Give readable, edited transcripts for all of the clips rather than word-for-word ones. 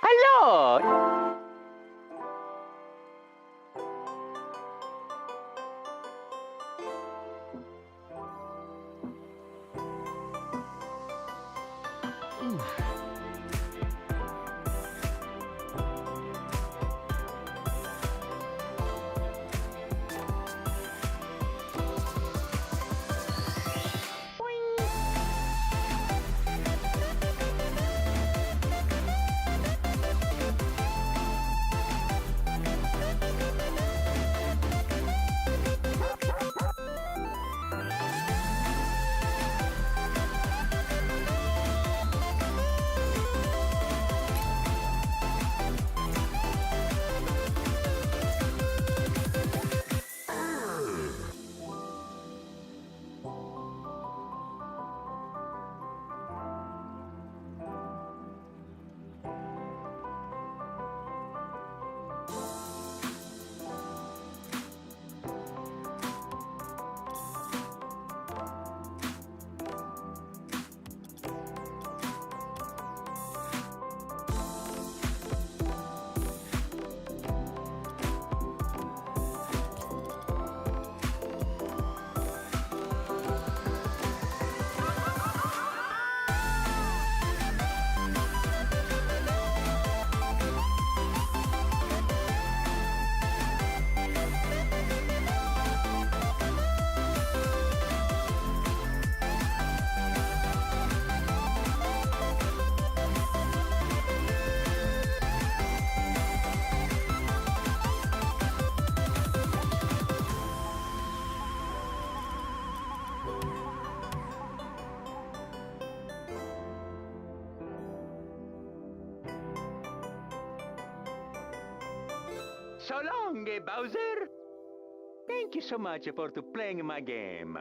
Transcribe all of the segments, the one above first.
Hello! So long, Bowser. Thank you so much for playing my game.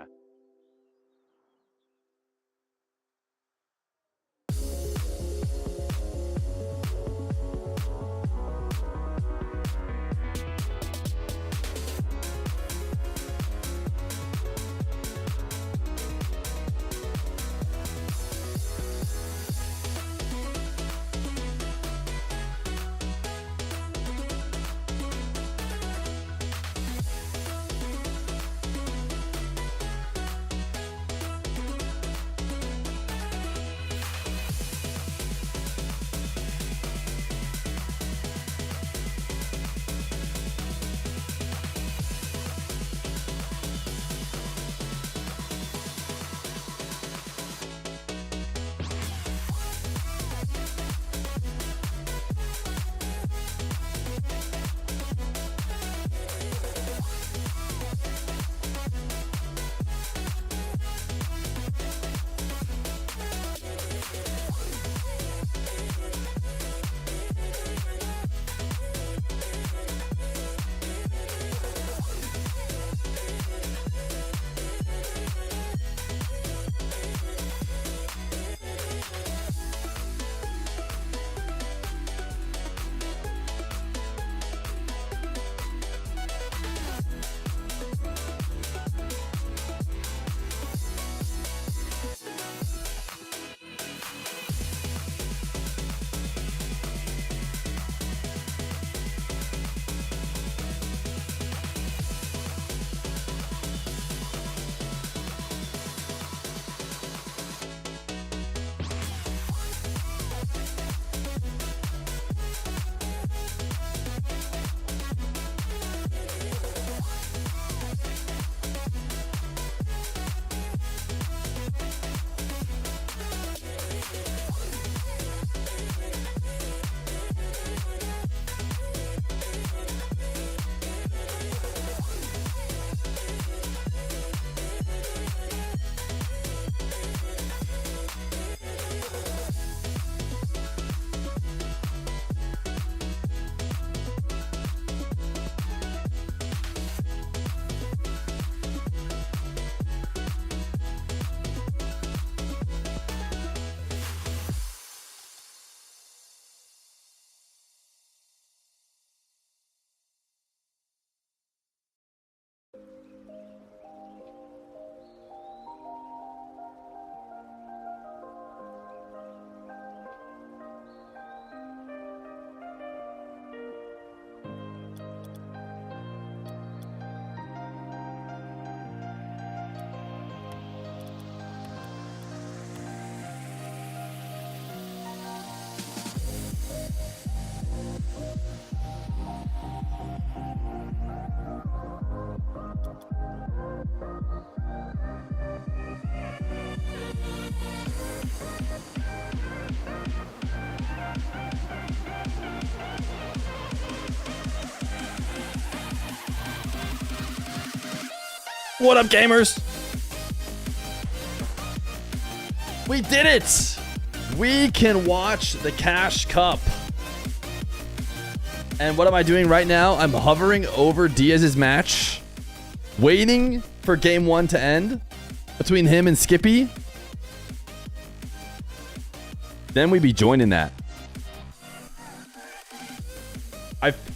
What up, gamers? We did it! We can watch the Cash Cup. And what am I doing right now? I'm hovering over Diaz's match, waiting for game 1 to end between him and Skippy. Then we'd be joining that.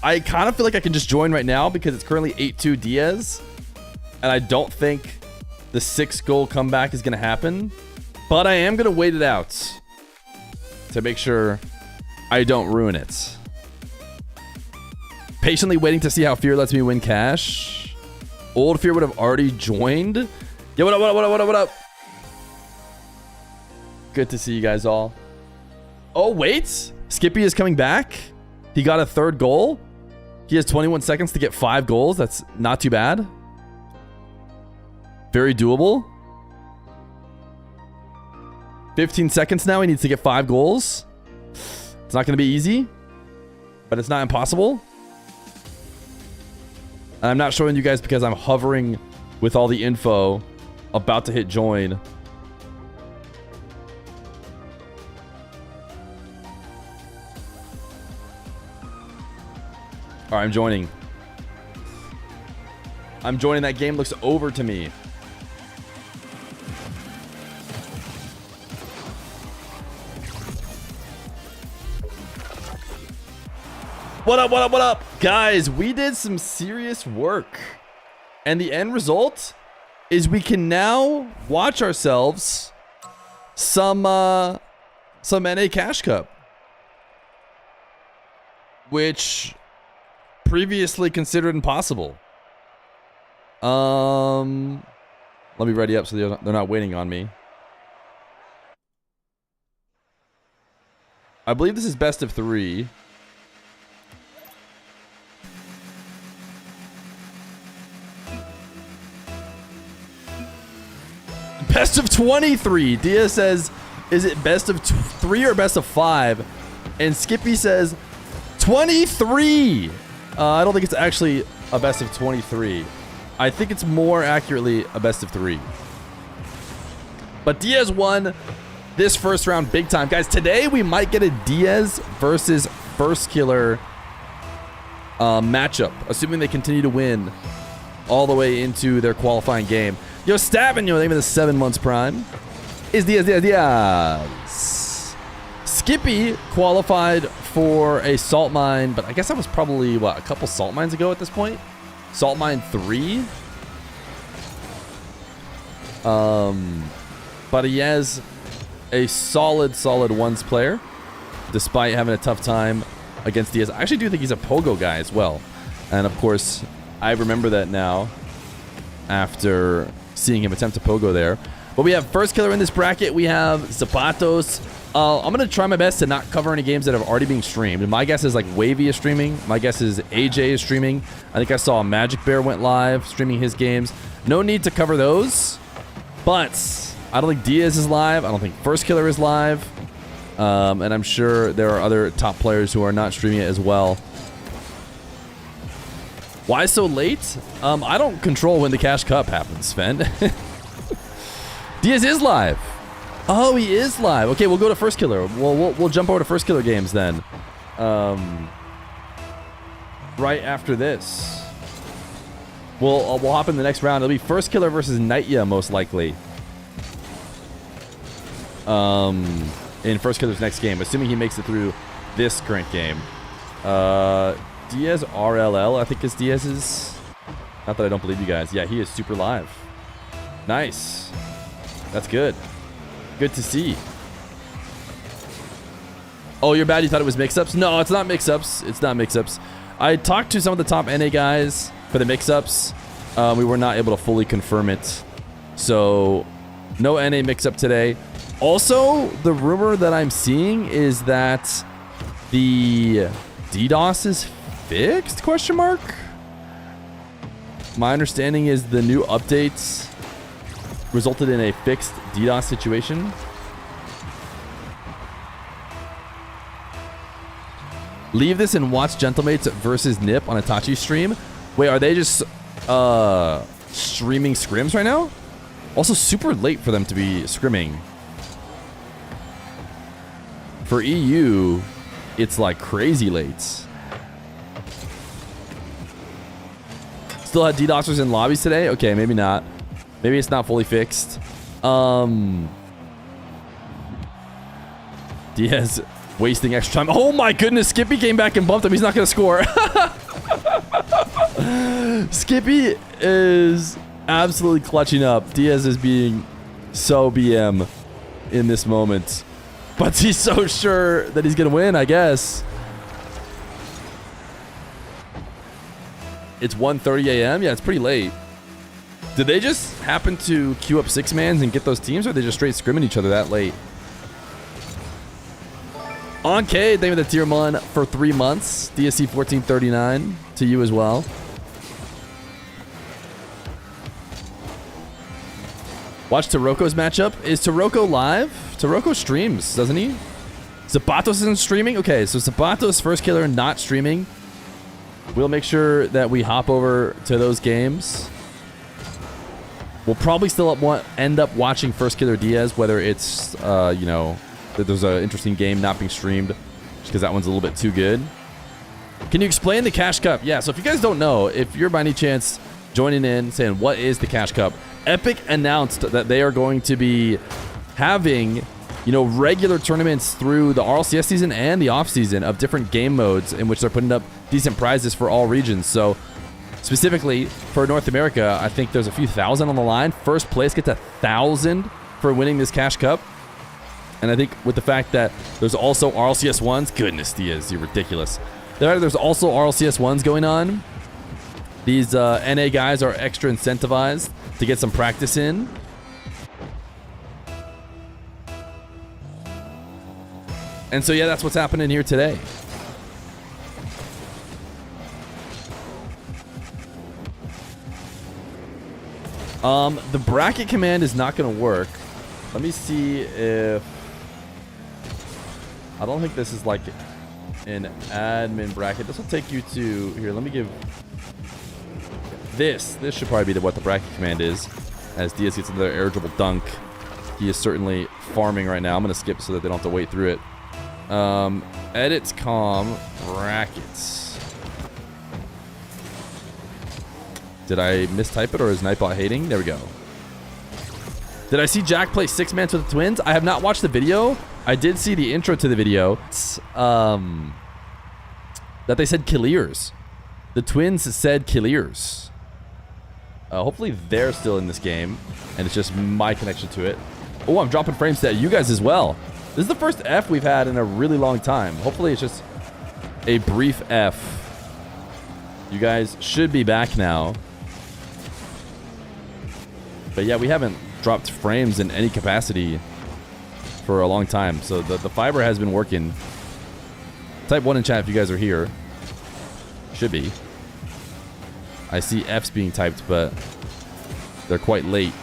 I kind of feel like I can just join right now because it's currently 8-2 Diaz. And I don't think the 6-goal comeback is going to happen. But I am going to wait it out to make sure I don't ruin it. Patiently waiting to see how Feer lets me win cash. Old Feer would have already joined. Yo, what up, what up, what up, what up, what up? Good to see you guys all. Oh, wait. Skippy is coming back. He got a 3rd goal. He has 21 seconds to get 5 goals. That's not too bad. Very doable. 15 seconds now. He needs to get 5 goals. It's not going to be easy, but it's not impossible. And I'm not showing you guys because I'm hovering with all the info, about to hit join. All right, I'm joining. I'm joining. That game looks over to me. What up, what up, what up? Guys, we did some serious work. And the end result is we can now watch ourselves some NA Cash Cup. Which previously considered impossible. Let me ready up so they're not waiting on me. I believe this is best of 3. Best of 23. Diaz says, is it best of 3 or best of 5? And Skippy says, 23. I don't think it's actually a best of 23. I think it's more accurately a best of 3. But Diaz won this first round big time. Guys, today we might get a Diaz versus FIRSTKILLER matchup, assuming they continue to win all the way into their qualifying game. Yo, stabbing you, even the 7 months prime is Diaz. Skippy qualified for a salt mine, but I guess that was probably, what, a couple salt mines ago at this point? Salt mine 3? But he has a solid ones player, despite having a tough time against Diaz. I actually do think he's a pogo guy as well. And of course, I remember that now after seeing him attempt to pogo there. But we have FIRSTKILLER in this bracket. We have Zapatos. I'm going to try my best to not cover any games that have already been streamed. My guess is like WAHVE is streaming. My guess is AJ is streaming. I think I saw Magic Bear went live streaming his games. No need to cover those. But I don't think Diaz is live. I don't think FIRSTKILLER is live. And I'm sure there are other top players who are not streaming it as well. Why so late? I don't control when the Cash Cup happens, Sven. Diaz is live. Oh, he is live. Okay, we'll go to FIRSTKILLER. We'll jump over to FIRSTKILLER games then. Right after this. We'll hop in the next round. It'll be FIRSTKILLER versus Knightyuh, most likely. In FIRSTKILLER's next game, assuming he makes it through this current game. Diaz RLL, I think is Diaz's. Not that I don't believe you guys. Yeah, he is super live. Nice. That's good. Good to see. Oh, you're bad. You thought it was mix-ups? No, it's not mix-ups. It's not mix-ups. I talked to some of the top NA guys for the mix-ups. We were not able to fully confirm it. So, no NA mix-up today. Also, the rumor that I'm seeing is that the DDoS is fixed, question mark? My understanding is the new updates resulted in a fixed DDoS situation. Leave this and watch Gentlemates versus Nip on Itachi stream. Wait, are they just streaming scrims right now. Also super late for them to be scrimming. For EU, it's like crazy late. Still had DDoSers in lobbies today? Okay, maybe not. Maybe it's not fully fixed. Diaz wasting extra time. Oh my goodness, Skippy came back and bumped him. He's not going to score. Skippy is absolutely clutching up. Diaz is being so BM in this moment. But he's so sure that he's going to win, I guess. It's 1:30 a.m.? Yeah, it's pretty late. Did they just happen to queue up 6-mans and get those teams, or are they just straight scrimming each other that late? On K, thank you for the tier 1 for 3 months. DSC 1439 to you as well. Watch Taroko's matchup. Is Taroko live? Taroko streams, doesn't he? Zapatos isn't streaming? Okay, so Zapatos, FIRSTKILLER, not streaming. We'll make sure that we hop over to those games. We'll probably still end up watching FIRSTKILLER Diaz, whether it's, you know, that there's an interesting game not being streamed, just because that one's a little bit too good. Can you explain the Cash Cup? Yeah, so if you guys don't know, if you're by any chance joining in, saying, what is the Cash Cup? Epic announced that they are going to be having, you know, regular tournaments through the RLCS season and the off season of different game modes in which they're putting up decent prizes for all regions. So specifically for North America, I think there's a few thousand on the line. First place gets 1,000 for winning this Cash Cup. And I think with the fact that there's also RLCS 1s, goodness, Diaz, you're ridiculous. There's also RLCS 1s going on. These NA guys are extra incentivized to get some practice in. And so, yeah, that's what's happening here today. The bracket command is not going to work. Let me see if... I don't think this is like an admin bracket. This will take you to... Here, let me give... This should probably be what the bracket command is. As Diaz gets another eligible dunk. He is certainly farming right now. I'm going to skip so that they don't have to wait through it. Edits com brackets. Did I mistype it, or is Nightbot hating? There we go. Did I see Jack play 6-man with the Twins? I have not watched the video. I did see the intro to the video. That they said Killiers. The Twins said Killiers. Hopefully they're still in this game, and it's just my connection to it. Oh, I'm dropping frames to you guys as well. This is the first F we've had in a really long time. Hopefully it's just a brief F. You guys should be back now. But yeah, we haven't dropped frames in any capacity for a long time. So the fiber has been working. Type 1 in chat if you guys are here. Should be. I see F's being typed, but they're quite late.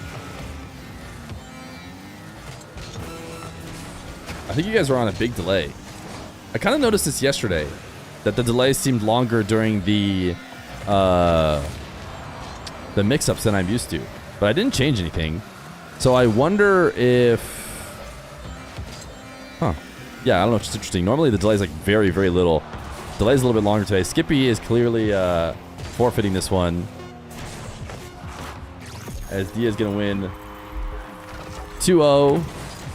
I think you guys are on a big delay. I kind of noticed this yesterday, that the delay seemed longer during the mix-ups than I'm used to. But I didn't change anything. So I wonder if... Huh. Yeah, I don't know. It's just interesting. Normally the delay is like very, very little. Delay's a little bit longer today. Skippy is clearly forfeiting this one, as Diaz is going to win 2-0.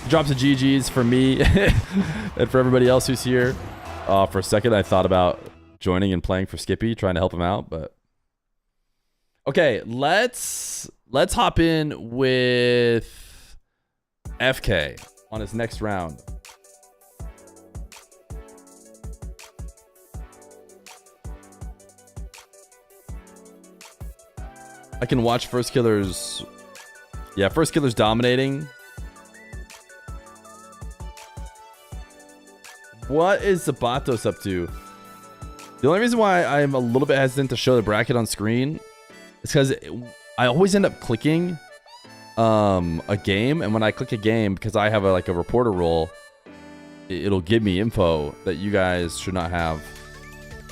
Drops of GG's for me and for everybody else who's here. For a second, I thought about joining and playing for Skippy, trying to help him out, but... Okay, let's hop in with FK on his next round. I can watch FIRSTKILLER's... Yeah, FIRSTKILLER's dominating. What is Zapatos up to? The only reason why I'm a little bit hesitant to show the bracket on screen is because I always end up clicking a game, and when I click a game, because I have a reporter role, it'll give me info that you guys should not have.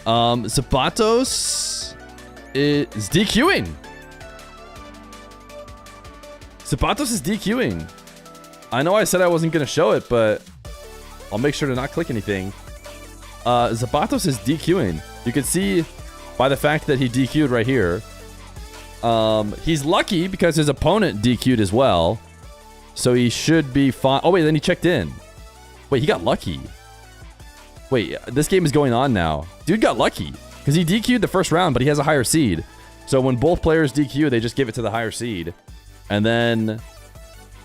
Zapatos is DQing. Zapatos is DQing. I know I said I wasn't going to show it, but I'll make sure to not click anything. Zapatos is DQing. You can see by the fact that he DQ'd right here. He's lucky because his opponent DQ'd as well. So he should be fine. Oh, wait, then he checked in. Wait, he got lucky. Wait, this game is going on now. Dude got lucky because he DQ'd the first round, but he has a higher seed. So when both players DQ, they just give it to the higher seed. And then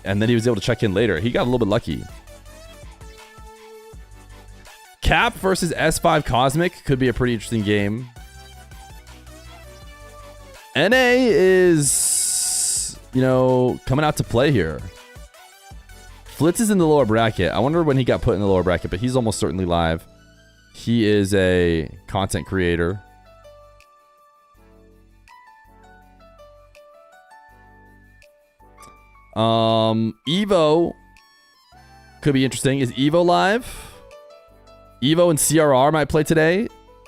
he was able to check in later. He got a little bit lucky. Cap versus S5 Cosmic could be a pretty interesting game. NA is, you know, coming out to play here. Flitz is in the lower bracket. I wonder when he got put in the lower bracket, but he's almost certainly live. He is a content creator. Evo could be interesting. Is Evo live? Evo and CRR might play today.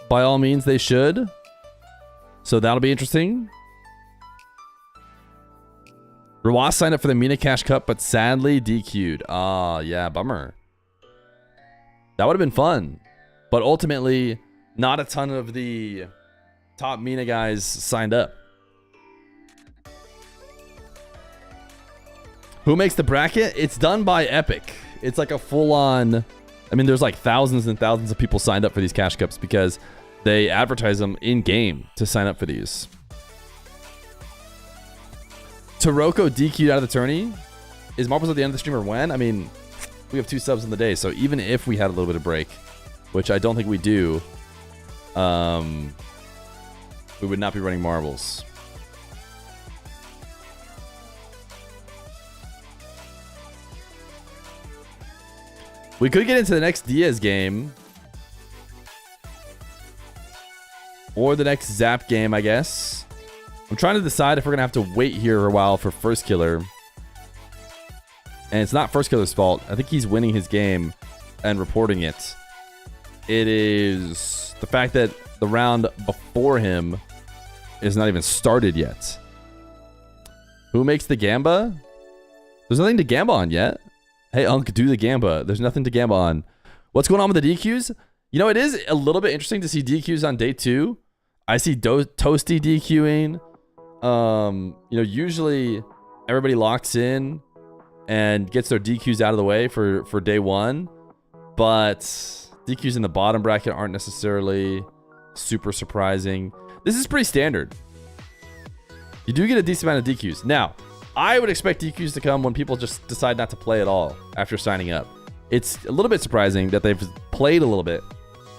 By all means, they should. So that'll be interesting. Rawas signed up for the Mina Cash Cup, but sadly DQ'd. Ah, yeah, bummer. That would have been fun. But ultimately, not a ton of the top Mina guys signed up. Who makes the bracket? It's done by Epic. It's like a full-on... I mean, there's like thousands and thousands of people signed up for these Cash Cups because they advertise them in-game to sign up for these. Taroko DQ'd out of the tourney. Is Marbles at the end of the stream or when? I mean, we have 2 subs in the day, so even if we had a little bit of break, which I don't think we do, we would not be running Marbles. We could get into the next Diaz game. Or the next Zap game, I guess. I'm trying to decide if we're going to have to wait here for a while for FIRSTKILLER. And it's not FIRSTKILLER's fault. I think he's winning his game and reporting it. It is the fact that the round before him is not even started yet. Who makes the Gamba? There's nothing to Gamba on yet. Hey, Unk, do the Gamba. There's nothing to Gamba on. What's going on with the DQs? You know, it is a little bit interesting to see DQs on day 2. I see Toasty DQing. You know, usually everybody locks in and gets their DQs out of the way for day 1. But DQs in the bottom bracket aren't necessarily super surprising. This is pretty standard. You do get a decent amount of DQs. Now, I would expect DQs to come when people just decide not to play at all after signing up. It's a little bit surprising that they've played a little bit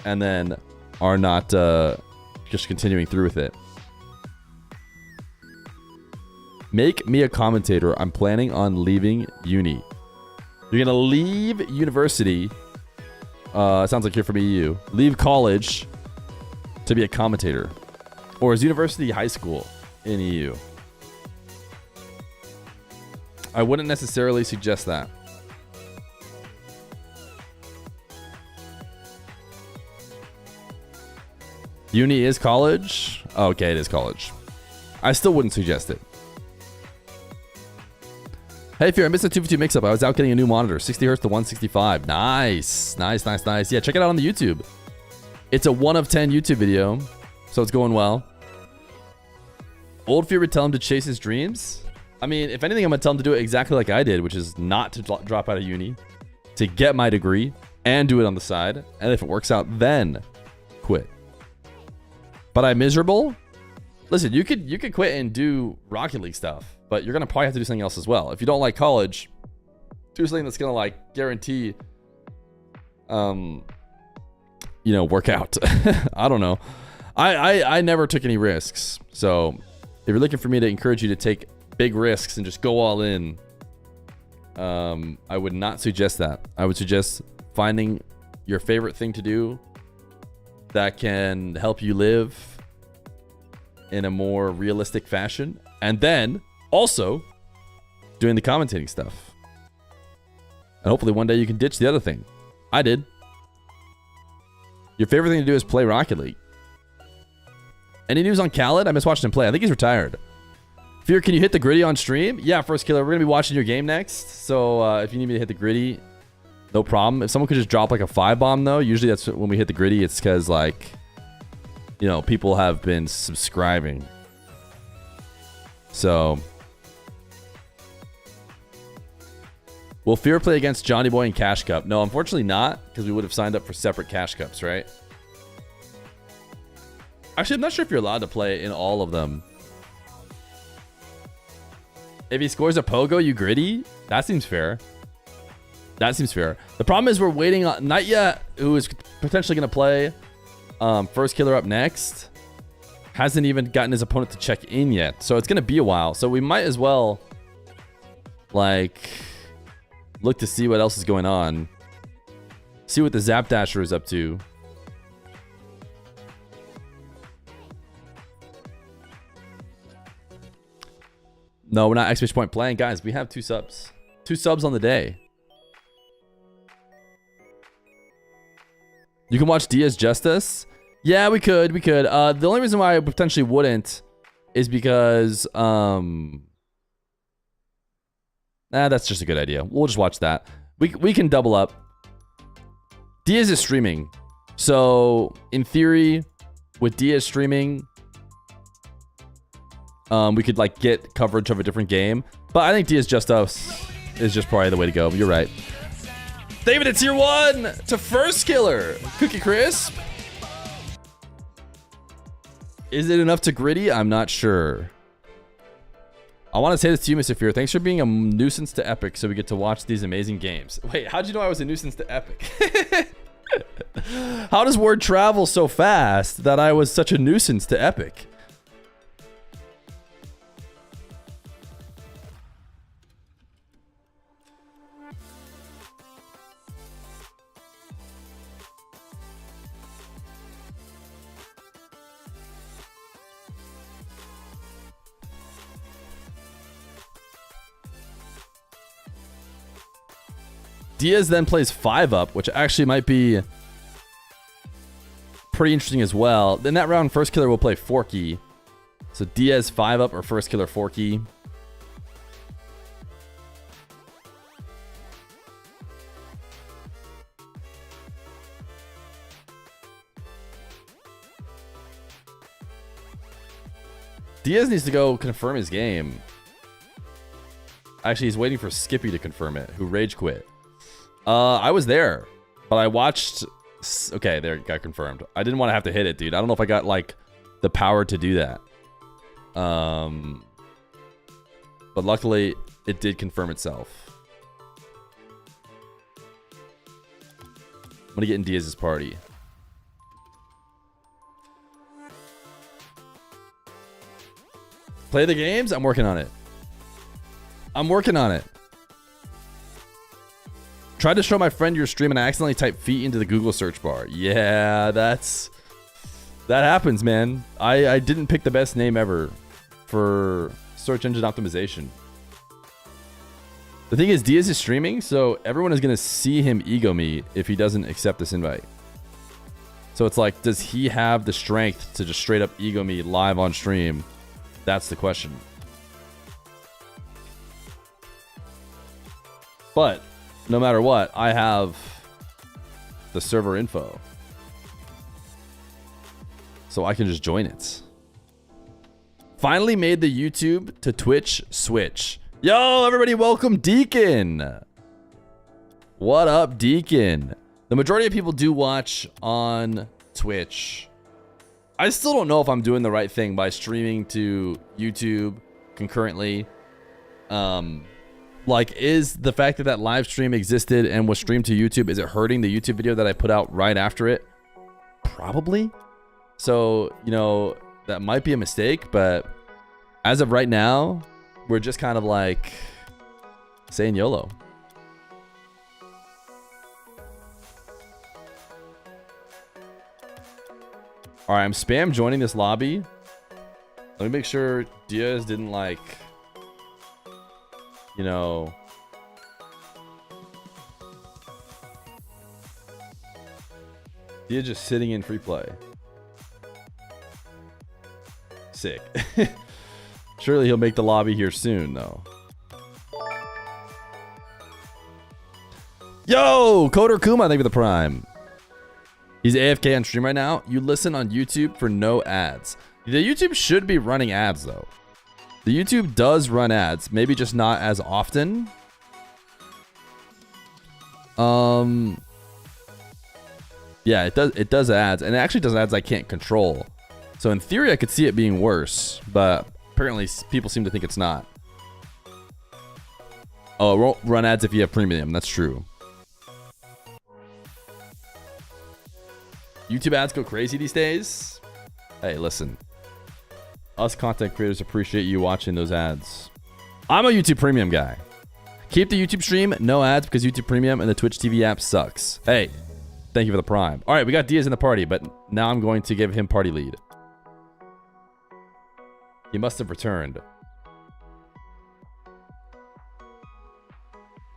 and then are not just continuing through with it. Make me a commentator. I'm planning on leaving uni. You're going to leave university. Sounds like you're from EU. Leave college to be a commentator. Or is university high school in EU? I wouldn't necessarily suggest that. Uni is college? Oh, okay, it is college. I still wouldn't suggest it. Hey, Fear, I missed a 2v2 mix-up. I was out getting a new monitor. 60 Hz to 165. Nice. Nice, nice, nice. Yeah, check it out on the YouTube. It's a 1 of 10 YouTube video, so it's going well. Old Fear would tell him to chase his dreams. I mean, if anything, I'm going to tell him to do it exactly like I did, which is not to drop out of uni, to get my degree, and do it on the side. And if it works out, then quit. But I'm miserable? Listen, you could quit and do Rocket League stuff, but you're going to probably have to do something else as well. If you don't like college, do something that's going to, like, guarantee, you know, work out. I don't know. I never took any risks. So if you're looking for me to encourage you to take big risks and just go all in, I would not suggest that. I would suggest finding your favorite thing to do that can help you live in a more realistic fashion, and then also doing the commentating stuff. And hopefully one day you can ditch the other thing. I did. Your favorite thing to do is play Rocket League. Any news on Khaled? I miss watching him play. I think he's retired. Fear, can you hit the gritty on stream? Yeah, First Killer. We're going to be watching your game next. So if you need me to hit the gritty, no problem. If someone could just drop like a 5-bomb though, usually that's when we hit the gritty. It's because like, you know, people have been subscribing. So will Fear play against Johnny Boy in Cash Cup? No, unfortunately not, because we would have signed up for separate Cash Cups, right? Actually, I'm not sure if you're allowed to play in all of them. If he scores a pogo, you gritty? That seems fair. That seems fair. The problem is we're waiting on Knightyuh, who is potentially going to play First Killer up next. Hasn't even gotten his opponent to check in yet. So it's going to be a while. So we might as well, like, look to see what else is going on. See what the Zap Dasher is up to. No, we're not exclamation point playing. Guys, we have 2 subs. 2 subs on the day. You can watch Diaz Justice? Yeah, we could. We could. The only reason why I potentially wouldn't is because... that's just a good idea. We'll just watch that. We can double up. Diaz is streaming. So, in theory, with Diaz streaming... we could like get coverage of a different game, but I think Diaz Just Us is just probably the way to go. You're right. David, it's year 1 to First Killer. Cookie Crisp. Is it enough to gritty? I'm not sure. I want to say this to you, Mr. Fear. Thanks for being a nuisance to Epic so we get to watch these amazing games. Wait, how'd you know I was a nuisance to Epic? How does word travel so fast that I was such a nuisance to Epic? Diaz then plays 5-up, which actually might be pretty interesting as well. In that round, First Killer will play Forky. So Diaz 5-up or First Killer Forky. Diaz needs to go confirm his game. Actually, he's waiting for Skippy to confirm it, who rage quit. I was there, but I watched... Okay, there, it got confirmed. I didn't want to have to hit it, dude. I don't know if I got, like, the power to do that. But luckily, it did confirm itself. I'm gonna get in Diaz's party. Play the games? I'm working on it. I'm working on it. Tried to show my friend your stream and I accidentally typed feet into the Google search bar. Yeah, that happens, man. I didn't pick the best name ever for search engine optimization. The thing is, Diaz is streaming, so everyone is going to see him ego me if he doesn't accept this invite. So it's like, does he have the strength to just straight up ego me live on stream? That's the question. But no matter what, I have the server info. So I can just join it. Finally made the YouTube to Twitch switch. Yo, everybody, welcome Deacon. What up, Deacon? The majority of people do watch on Twitch. I still don't know if I'm doing the right thing by streaming to YouTube concurrently. Like, is the fact that that live stream existed and was streamed to YouTube, is it hurting the YouTube video that I put out right after it? Probably. So, you know, that might be a mistake, but as of right now, we're just kind of like saying YOLO. All right, I'm spam joining this lobby. Let me make sure Diaz didn't, like, you know, Diaz just sitting in free play. Sick. Surely he'll make the lobby here soon, though. Yo, Coder Kuma, thank you for the prime. He's AFK on stream right now. You listen on YouTube for no ads. The YouTube should be running ads, though. The YouTube does run ads, maybe just not as often. Yeah, it does ads, and it actually does ads I can't control. So in theory, I could see it being worse, but apparently people seem to think it's not. Oh, it won't run ads if you have premium. That's true. YouTube ads go crazy these days. Hey, listen. Us content creators appreciate you watching those ads. I'm a YouTube Premium guy. Keep the YouTube stream, no ads, because YouTube Premium and the Twitch TV app sucks. Hey, thank you for the prime. All right, we got Diaz in the party, but now I'm going to give him party lead. He must have returned.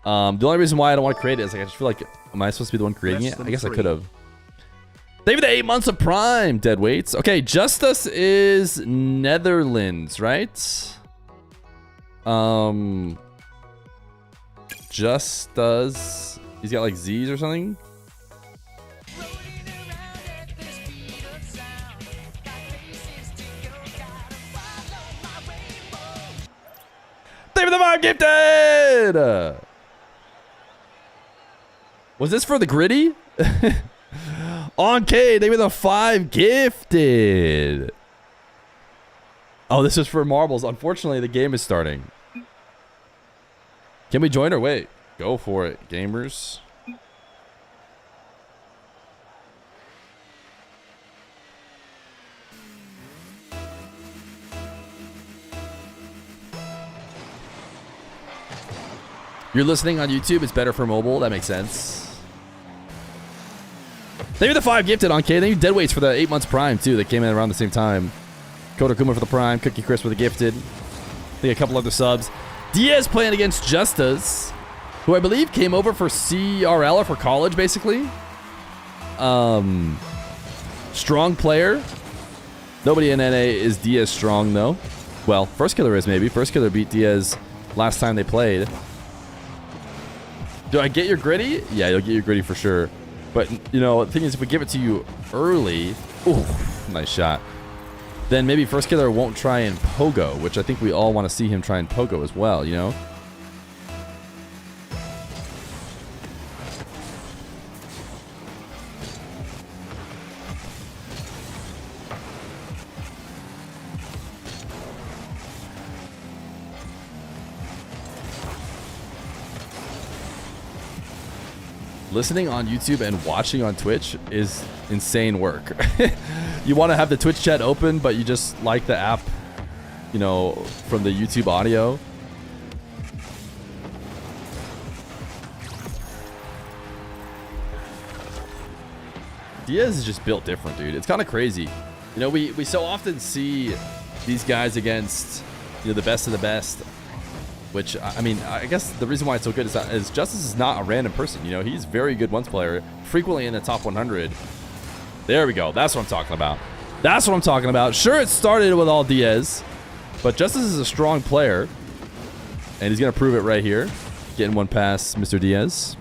The only reason why I don't want to create it is like I just feel like, am I supposed to be the one creating it? I guess I could have. Thank you for the 8 months of prime, dead weights. Okay, Justice is Netherlands, right? Justice. He's got like Z's or something. Thank you for the 5 gifted. Was this for the gritty? On K, they were the 5 gifted. Oh, this is for marbles. Unfortunately, the game is starting. Can we join or wait? Go for it, gamers. You're listening on YouTube, it's better for mobile. That makes sense. Thank you for the 5 gifted on K. Thank you Deadweights for the 8 months prime too. That came in around the same time. Koda Kuma for the prime. Cookie Chris for the gifted. I think a couple other subs. Diaz playing against Justas, who I believe came over for CRL or for college, basically. Strong player. Nobody in NA is Diaz strong though. Well, FIRSTKILLER is maybe. FIRSTKILLER beat Diaz last time they played. Do I get your gritty? Yeah, you'll get your gritty for sure. But, you know, the thing is, if we give it to you early... Ooh, nice shot. Then maybe FIRSTKILLER won't try and pogo, which I think we all want to see him try and pogo as well, you know? Listening on YouTube and watching on Twitch is insane work. You want to have the Twitch chat open, but you just like the app, you know, from the YouTube audio. Diaz is just built different, dude. It's kind of crazy. You know, we so often see these guys against, you know, the best of the best. Which, I mean, I guess the reason why it's so good is Justice is not a random person. You know, he's a very good once player, frequently in the top 100. There we go. That's what I'm talking about. That's what I'm talking about. Sure, it started with all Diaz, but Justice is a strong player, and he's going to prove it right here. Getting one past Mr. Diaz.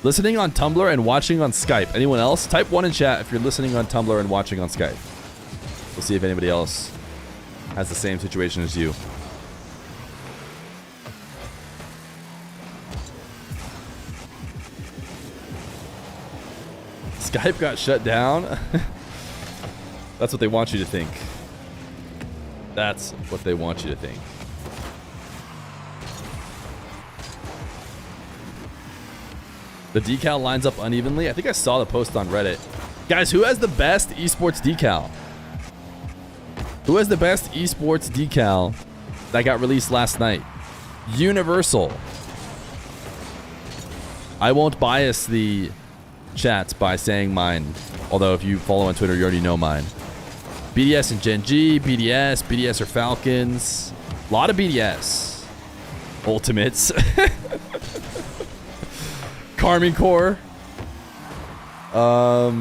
Listening on Tumblr and watching on Skype. Anyone else? Type 1 in chat if you're listening on Tumblr and watching on Skype. We'll see if anybody else has the same situation as you. Skype got shut down? That's what they want you to think. That's what they want you to think. The decal lines up unevenly. I think I saw the post on Reddit. Guys, who has the best esports decal? Who has the best esports decal that got released last night? Universal. I won't bias the chats by saying mine. Although if you follow on Twitter, you already know mine. BDS and Gen G, BDS or Falcons. A lot of BDS. Ultimates. Carmine Core. For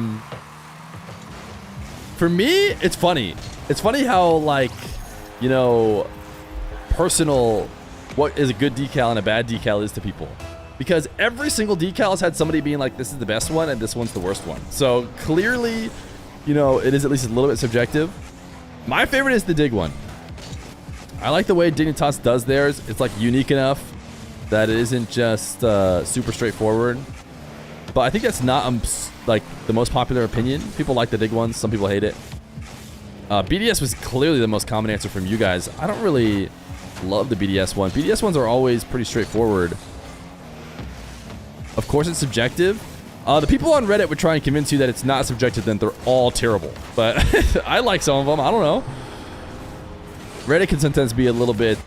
me, it's funny. It's funny how, like, you know, personal what is a good decal and a bad decal is to people. Because every single decal has had somebody being like, this is the best one and this one's the worst one. So clearly, you know, it is at least a little bit subjective. My favorite is the Dig one. I like the way Dignitas does theirs. It's like unique enough that it isn't just super straightforward. But I think that's not like the most popular opinion. People like the Dig ones. Some people hate it. BDS was clearly the most common answer from you guys. I don't really love the BDS one. BDS ones are always pretty straightforward. Of course, it's subjective. The people on Reddit would try and convince you that it's not subjective, then they're all terrible. But I like some of them. I don't know. Reddit can sometimes be a little bit,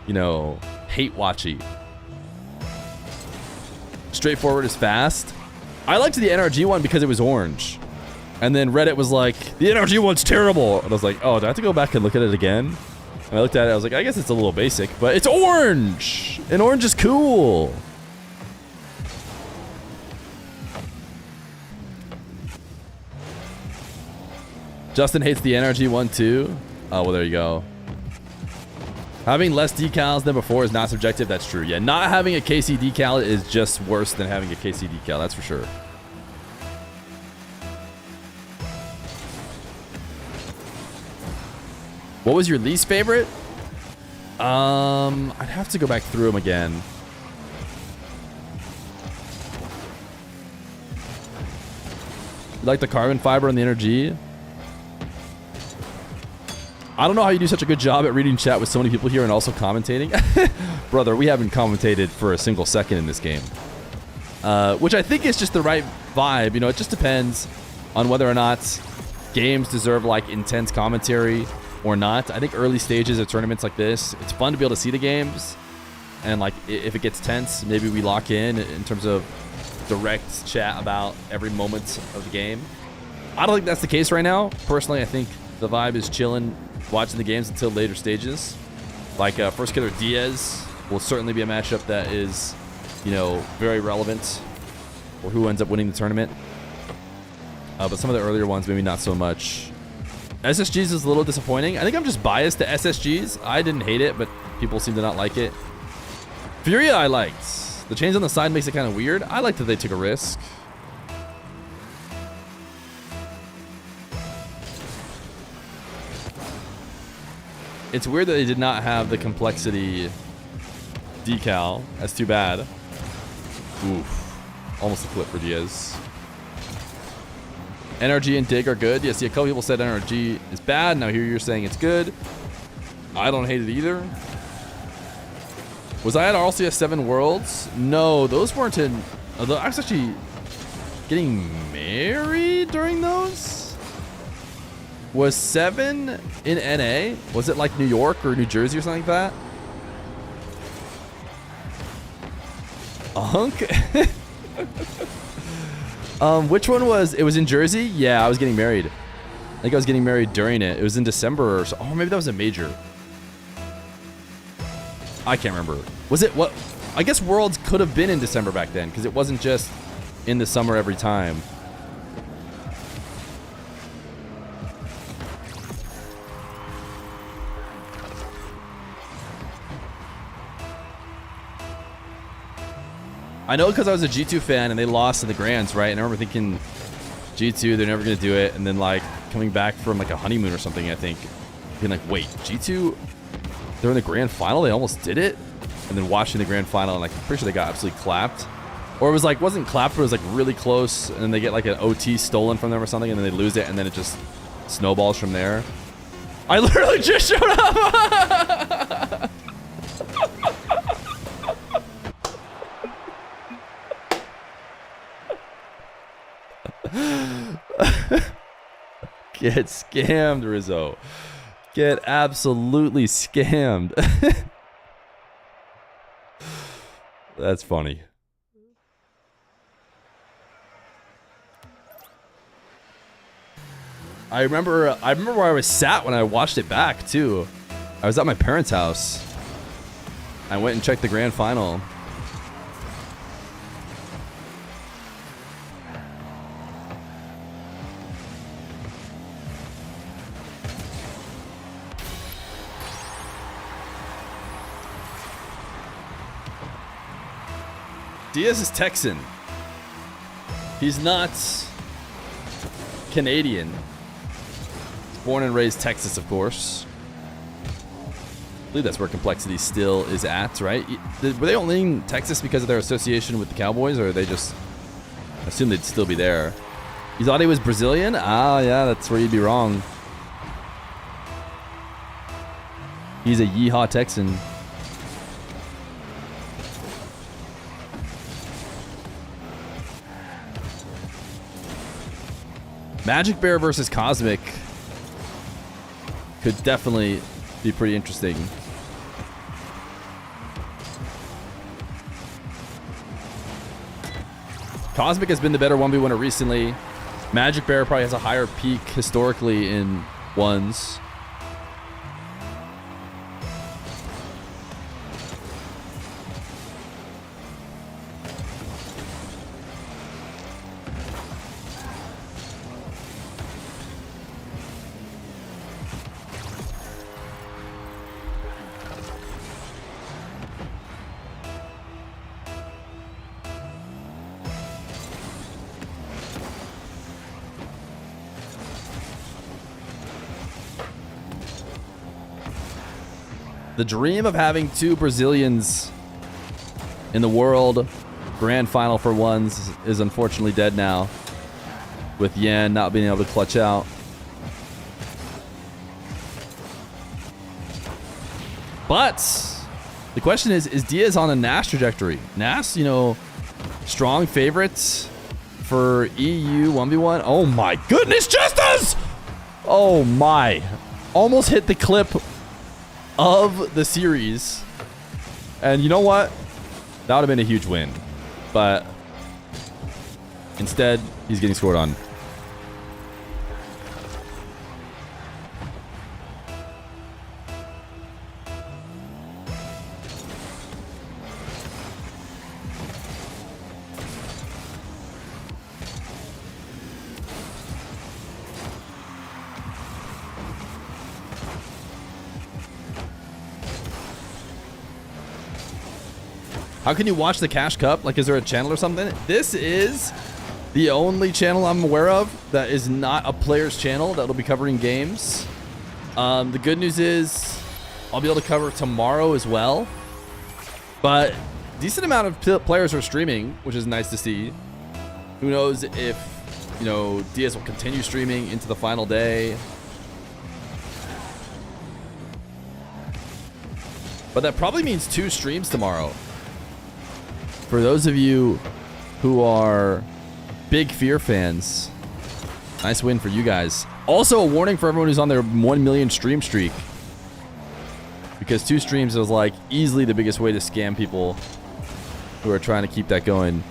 you know, hate-watchy. Straightforward is fast. I liked the NRG one because it was orange. And then Reddit was like, the NRG one's terrible. And I was like, oh, do I have to go back and look at it again? And I looked at it, I was like, I guess it's a little basic, but it's orange! And orange is cool! Justin hates the NRG one too. Oh, well, there you go. Having less decals than before is not subjective. That's true. Yeah, not having a KC decal is just worse than having a KC decal. That's for sure. What was your least favorite? I'd have to go back through them again. You like the carbon fiber and the energy? I don't know how you do such a good job at reading chat with so many people here and also commentating. Brother, we haven't commentated for a single second in this game. Which I think is just the right vibe. You know, it just depends on whether or not games deserve like intense commentary or not. I think early stages of tournaments like this, it's fun to be able to see the games. And like if it gets tense, maybe we lock in terms of direct chat about every moment of the game. I don't think that's the case right now. Personally, I think the vibe is chilling, watching the games until later stages. Like FIRSTKILLER Diaz will certainly be a matchup that is, you know, very relevant for who ends up winning the tournament. But some of the earlier ones, maybe not so much. SSGs is a little disappointing. I think I'm just biased to SSGs. I didn't hate it, but people seem to not like it. Furia I liked. The chains on the side makes it kind of weird. I like that they took a risk. It's weird that they did not have the complexity decal. That's too bad. Oof. Almost a clip for Diaz. NRG and Dig are good. Yeah, see, a couple people said NRG is bad. Now here you're saying it's good. I don't hate it either. Was I at RLCS 7 Worlds? No, those weren't in... I was actually getting married during those? Was 7 in NA? Was it like New York or New Jersey or something like that? A hunk? Which one was... It was in Jersey? Yeah, I was getting married. I think I was getting married during it. It was in December or so. Oh, maybe that was a major. I can't remember. Was it what? I guess Worlds could have been in December back then because it wasn't just in the summer every time. I know because I was a G2 fan and they lost in the Grands, right? And I remember thinking G2, they're never going to do it. And then like coming back from like a honeymoon or something, I think. Being like, wait, G2... They're in the grand final. They almost did it, and then watching the grand final, and like I'm pretty sure they got absolutely clapped, or it was like wasn't clapped, but it was like really close, and then they get like an OT stolen from them or something, and then they lose it, and then it just snowballs from there. I literally just showed up. Get scammed, Rizzo. Get absolutely scammed. That's funny. I remember where I was sat when I watched it back too. I was at my parents' house. I went and checked the grand final. Diaz is Texan. He's not Canadian. He's born and raised Texas, of course. I believe that's where Complexity still is at, right? Were they only in Texas because of their association with the Cowboys, or they just assumed they'd still be there? You thought he was Brazilian? Ah, yeah, that's where you'd be wrong. He's a yeehaw Texan. Magic Bear versus Cosmic could definitely be pretty interesting. Cosmic has been the better 1v1er recently. Magic Bear probably has a higher peak historically in ones. The dream of having two Brazilians in the world grand final for ones is unfortunately dead now, with Yan not being able to clutch out. But the question is Diaz on a Nash trajectory? Nash, you know, strong favorites for EU 1v1. Oh my goodness, Justice! Oh my. Almost hit the clip of the series. And you know what? That would have been a huge win. But instead, he's getting scored on. How can you watch the Cash Cup? Like, is there a channel or something? This is the only channel I'm aware of that is not a player's channel that'll be covering games. The good news is I'll be able to cover tomorrow as well. But decent amount of players are streaming, which is nice to see. Who knows if, you know, Diaz will continue streaming into the final day. But that probably means 2 streams tomorrow. For those of you who are big Feer fans, nice win for you guys. Also, a warning for everyone who's on their 1 million stream streak. Because 2 streams is like easily the biggest way to scam people who are trying to keep that going.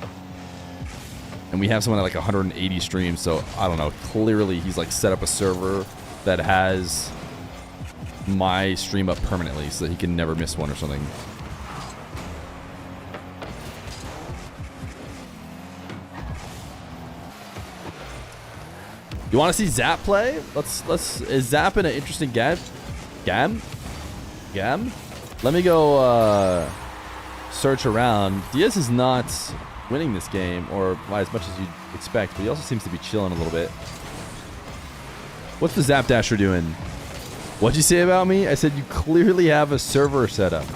And we have someone at like 180 streams, so I don't know. Clearly, he's like set up a server that has my stream up permanently so that he can never miss one or something. You want to see Zap play? Is Zap in an interesting game? Gam? Let me go search around. Diaz is not winning this game, or by as much as you'd expect, but he also seems to be chilling a little bit. What's the Zap Dasher doing? What'd you say about me? I said you clearly have a server set up.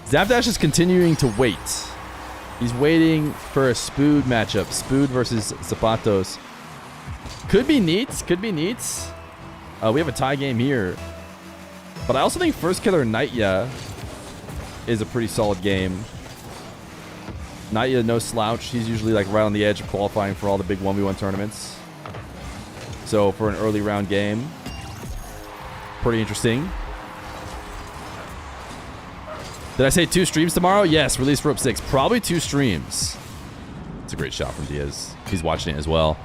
Zap Dash is continuing to wait. He's waiting for a Spood matchup. Spood versus Zapatos. Could be neat. Could be neat. We have a tie game here. But I also think FIRSTKILLER Knightyuh is a pretty solid game. Knightyuh, no slouch. He's usually like right on the edge of qualifying for all the big 1v1 tournaments. So for an early round game, pretty interesting. Did I say 2 streams tomorrow? Yes, release for up 6. Probably 2 streams. It's a great shot from Diaz. He's watching it as well.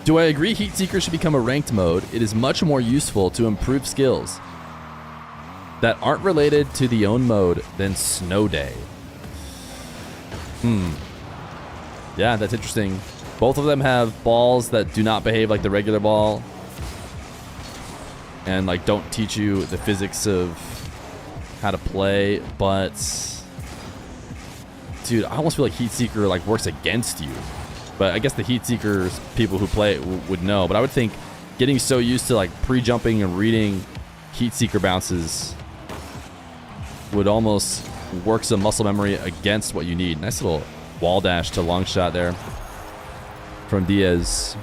Do I agree Heat Seeker should become a ranked mode? It is much more useful to improve skills that aren't related to the own mode than Snow Day. Yeah, that's interesting. Both of them have balls that do not behave like the regular ball. and like don't teach you the physics of how to play, but dude, I almost feel like Heat Seeker like works against you. But I guess the Heat Seekers, people who play it would know. But I would think getting so used to like pre-jumping and reading Heat Seeker bounces would almost work some muscle memory against what you need. Nice little wall dash to long shot there from Diaz.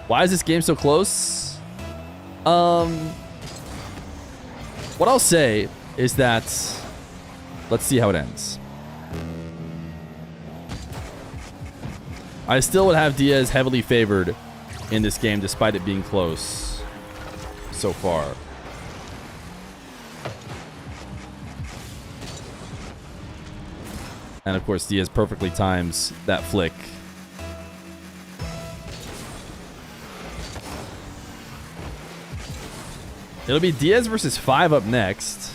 Why is this game so close? What I'll say is that let's see how it ends. I still would have Diaz heavily favored in this game despite it being close so far. And of course, Diaz perfectly times that flick. It'll be Diaz versus 5 Up next.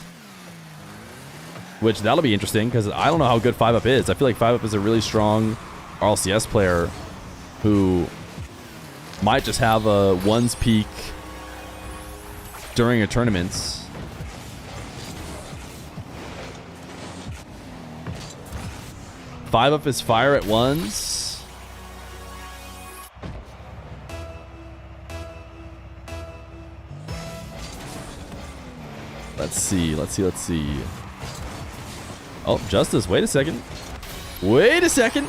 Which, that'll be interesting, because I don't know how good 5 Up is. I feel like 5 Up is a really strong RLCS player who might just have a ones peak during a tournament. Five Up is fire at ones. Let's see. Oh, Justice, wait a second. Wait a second.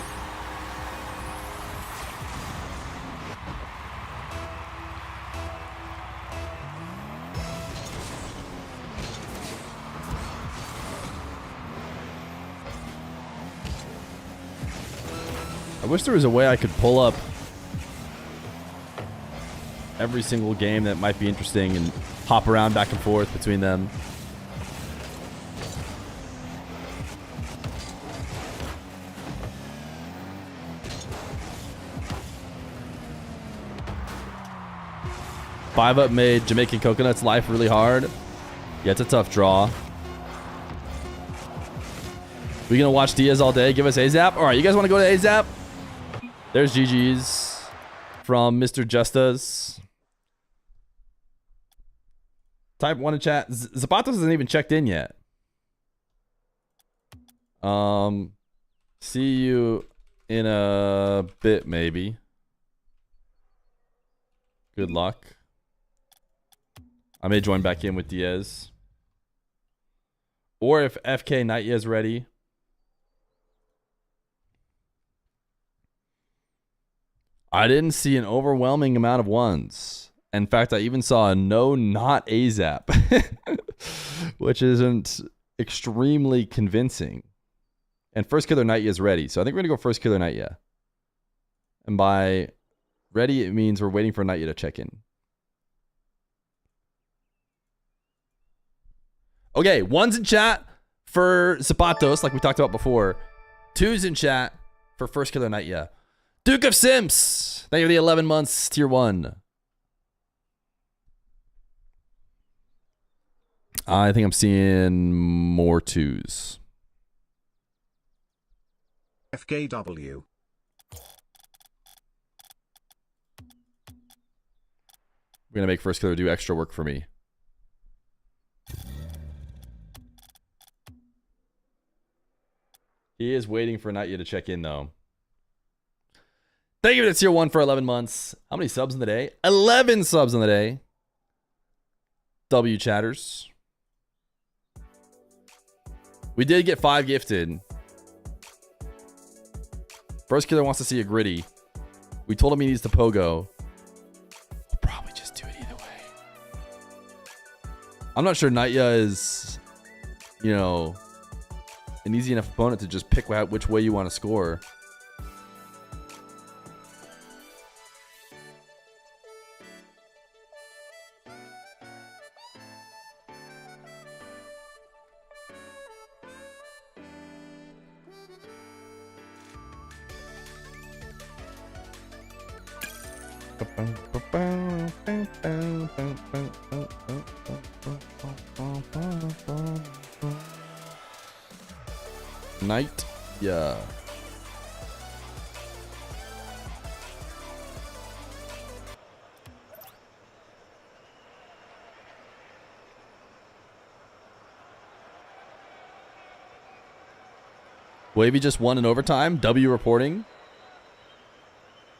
I wish there was a way I could pull up every single game that might be interesting and hop around back and forth between them. Five Up made Jamaican Coconut's life really hard. Yeah, it's a tough draw. We gonna watch Diaz all day? Give us AZAP? All right, you guys want to go to AZAP? There's GG's from Mr. Justas. Type 1 in chat. Zapatos hasn't even checked in yet. See you in a bit, maybe. Good luck. I may join back in with Diaz. Or if FK Knightyuh is ready. I didn't see an overwhelming amount of ones. In fact, I even saw a no, not AZAP. Which isn't extremely convincing. And FIRSTKILLER Knightyuh is ready. So I think we're going to go FIRSTKILLER Knightyuh. And by ready, it means we're waiting for Knightyuh to check in. Okay, 1's in chat for Zapatos, like we talked about before. 2's in chat for FIRSTKILLER Knightyuh. Duke of Simps, thank you for the 11 months, tier 1. I think I'm seeing more 2's. FKW. We're going to make FIRSTKILLER do extra work for me. He is waiting for Knightyuh to check in, though. Thank you to tier 1 for 11 months. How many subs in the day? 11 subs in the day. W chatters. We did get 5 gifted. FIRSTKILLER wants to see a gritty. We told him he needs to pogo. We'll probably just do it either way. I'm not sure Knightyuh is, you know, an easy enough opponent to just pick out which way you want to score. Knightyuh. WAHVE just won in overtime. W reporting.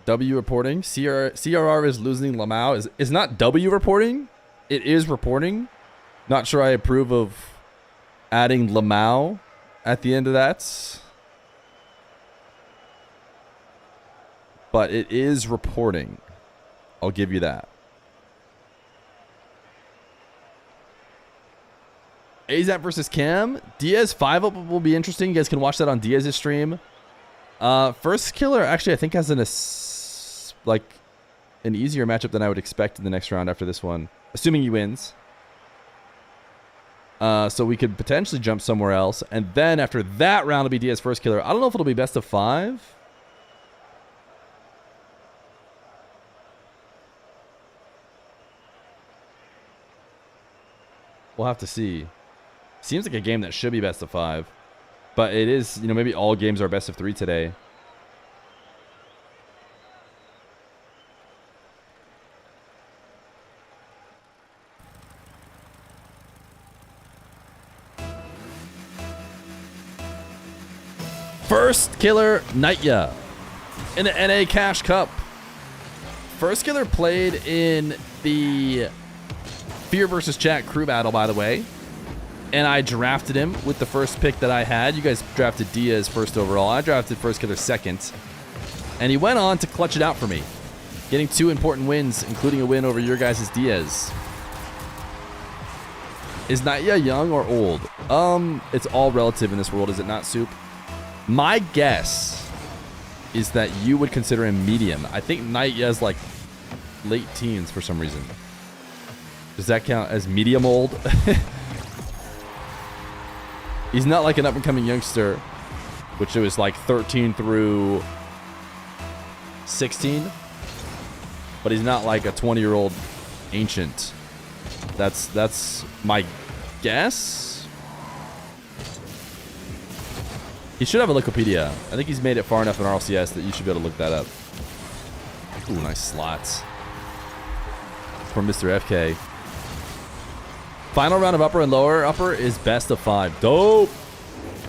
W reporting. CRR is losing Lamau. Is not W reporting. It is reporting. Not sure I approve of adding Lamau at the end of that. But it is reporting. I'll give you that. AZAP versus Cam. Diaz 5-up will be interesting. You guys can watch that on Diaz's stream. FIRSTKILLER actually I think has an easier matchup than I would expect in the next round after this one. Assuming he wins. So we could potentially jump somewhere else. And then after that round it'll be Diaz FIRSTKILLER. I don't know if it'll be best of 5. We'll have to see. Seems like a game that should be best of 5. But it is, you know, maybe all games are best of 3 today. FIRSTKILLER Knightyuh in the NA Cash Cup. FIRSTKILLER played in the Feer versus Chat crew battle, by the way. And I drafted him with the first pick that I had. You guys drafted Diaz first overall. I drafted FIRSTKILLER second. And he went on to clutch it out for me, getting 2 important wins, including a win over your guys' Diaz. Is Knightyuh young or old? It's all relative in this world, is it not, Soup? My guess is that you would consider him medium. I think Knightyuh's like late teens for some reason. Does that count as medium old? He's not like an up-and-coming youngster, which it was like 13 through 16. But he's not like a 20-year-old ancient. That's my guess. He should have a Wikipedia. I think he's made it far enough in RLCS that you should be able to look that up. Ooh, nice slots from Mr. FK. Final round of upper and lower. Upper is best of 5. Dope.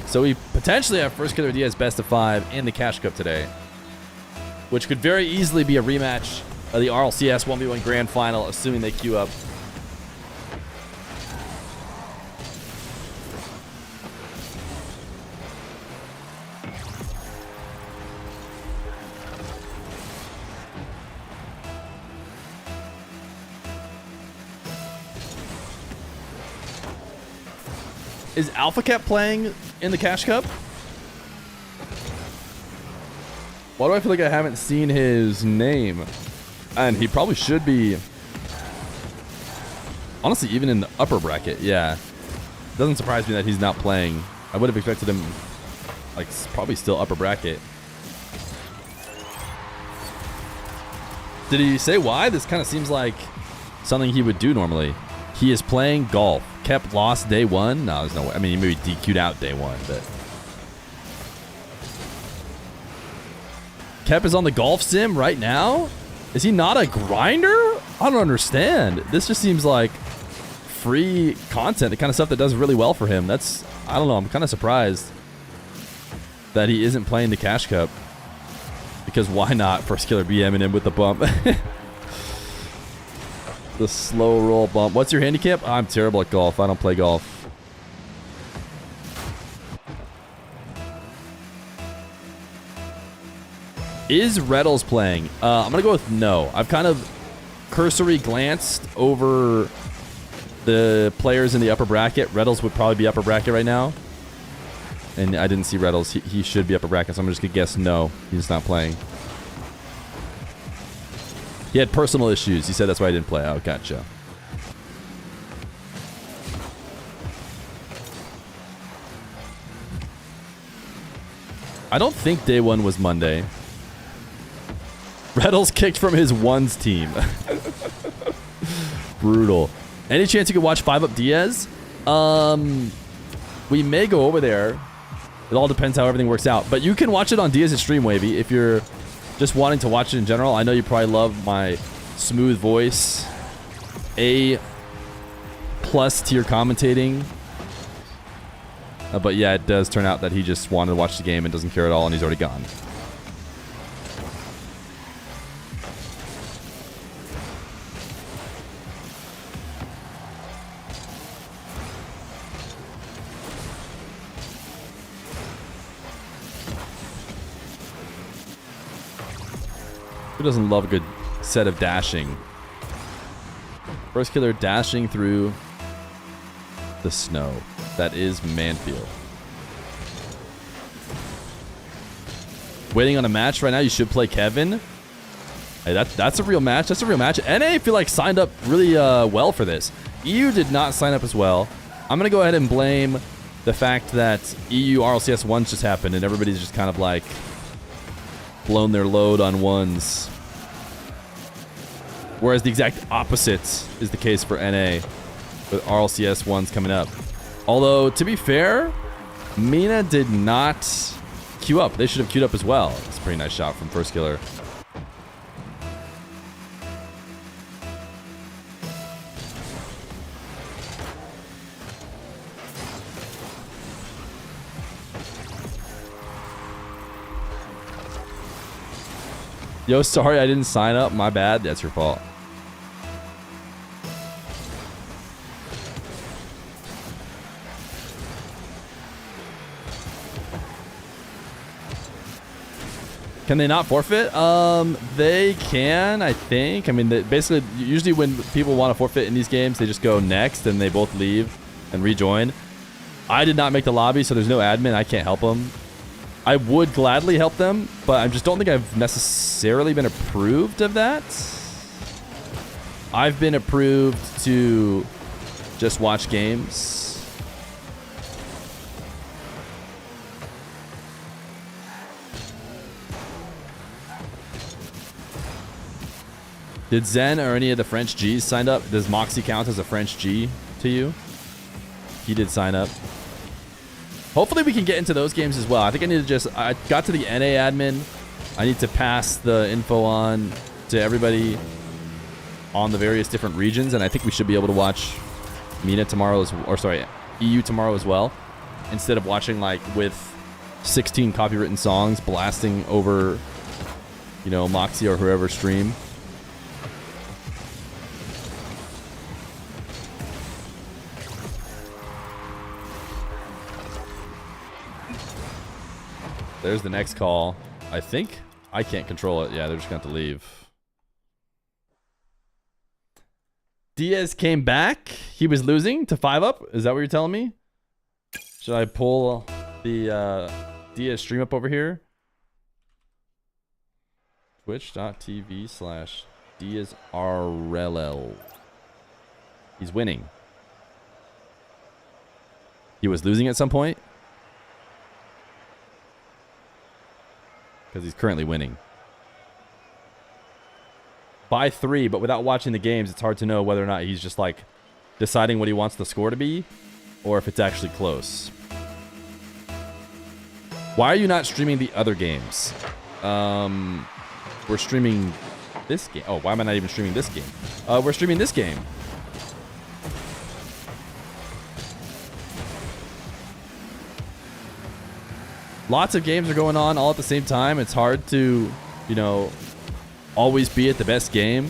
So we potentially have FIRSTKILLER Diaz best of 5 in the Cash Cup today, which could very easily be a rematch of the RLCS 1v1 Grand Final, assuming they queue up. Is Alpha Cat playing in the Cash Cup? Why do I feel like I haven't seen his name? And he probably should be. Honestly, even in the upper bracket, yeah. Doesn't surprise me that he's not playing. I would have expected him, like, probably still upper bracket. Did he say why? This kind of seems like something he would do normally. He is playing golf. Kept lost day 1. No, there's no way. I mean, he maybe DQ'd out day 1, but Kep is on the golf sim right now? Is he not a grinder? I don't understand. This just seems like free content, the kind of stuff that does really well for him. That's, I don't know, I'm kind of surprised that he isn't playing the Cash Cup. Because why not? FIRSTKILLER BM him with the bump. The slow roll bump. What's your handicap? I'm terrible at golf. I don't play golf. Is Reddles playing? I'm going to go with no. I've kind of cursory glanced over the players in the upper bracket. Reddles would probably be upper bracket right now. And I didn't see Reddles. He should be upper bracket, so I'm just going to guess no. He's not playing. He had personal issues. He said that's why he didn't play. Oh, gotcha. I don't think day 1 was Monday. Reddles kicked from his ones team. Brutal. Any chance you could watch 5-up Diaz? We may go over there. It all depends how everything works out. But you can watch it on Diaz's stream, WAHVE, if you're just wanting to watch it in general. I know you probably love my smooth voice, A+ tier commentating. But yeah, it does turn out that he just wanted to watch the game and doesn't care at all, and he's already gone. Who doesn't love a good set of dashing? First killer dashing through the snow. That is Manfield. Waiting on a match right now. You should play Kevin. Hey, that's a real match. That's a real match. NA, I feel like, signed up really well for this. EU did not sign up as well. I'm going to go ahead and blame the fact that EU RLCS 1s just happened and everybody's just kind of like blown their load on ones. Whereas the exact opposite is the case for NA with RLCS 1s coming up. Although, to be fair, Mina did not queue up. They should have queued up as well. It's a pretty nice shot from First Killer. Yo, sorry I didn't sign up. My bad. That's your fault. Can they not forfeit? They can, I think. I mean, basically, usually when people want to forfeit in these games, they just go next and they both leave and rejoin. I did not make the lobby, so there's no admin. I can't help them. I would gladly help them, but I just don't think I've necessarily been approved of that. I've been approved to just watch games. Did Zen or any of the French G's signed up? Does Moxie count as a French G to you? He did sign up. Hopefully we can get into those games as well. I think I need to just... I got to the NA admin. I need to pass the info on to everybody on the various different regions, and I think we should be able to watch Mina tomorrow, or sorry, EU tomorrow as well, instead of watching like with 16 copywritten songs blasting over, you know, Moxie or whoever stream. There's the next call. I think I can't control it. Yeah, they're just going to have to leave. Diaz came back. He was losing to 5-up. Is that what you're telling me? Should I pull the Diaz stream up over here? Twitch.tv/DiazRLL. He's winning. He was losing at some point. Because he's currently winning. By 3, but without watching the games, it's hard to know whether or not he's just like deciding what he wants the score to be, or if it's actually close. Why are you not streaming the other games? We're streaming this game. Oh, why am I not even streaming this game? We're streaming this game. Lots of games are going on all at the same time. It's hard to, you know, always be at the best game.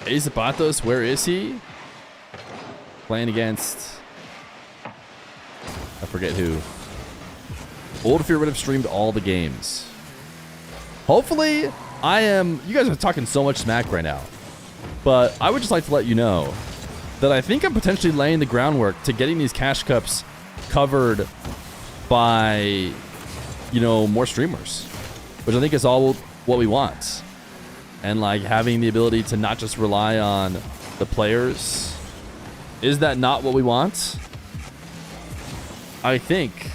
AZAPATOS, where is he? Playing against... I forget who. Old Feer would have streamed all the games. Hopefully, I am... You guys are talking so much smack right now. But I would just like to let you know that I think I'm potentially laying the groundwork to getting these cash cups covered by, you know, more streamers. Which I think is all what we want. And like having the ability to not just rely on the players. Is that not what we want? I think.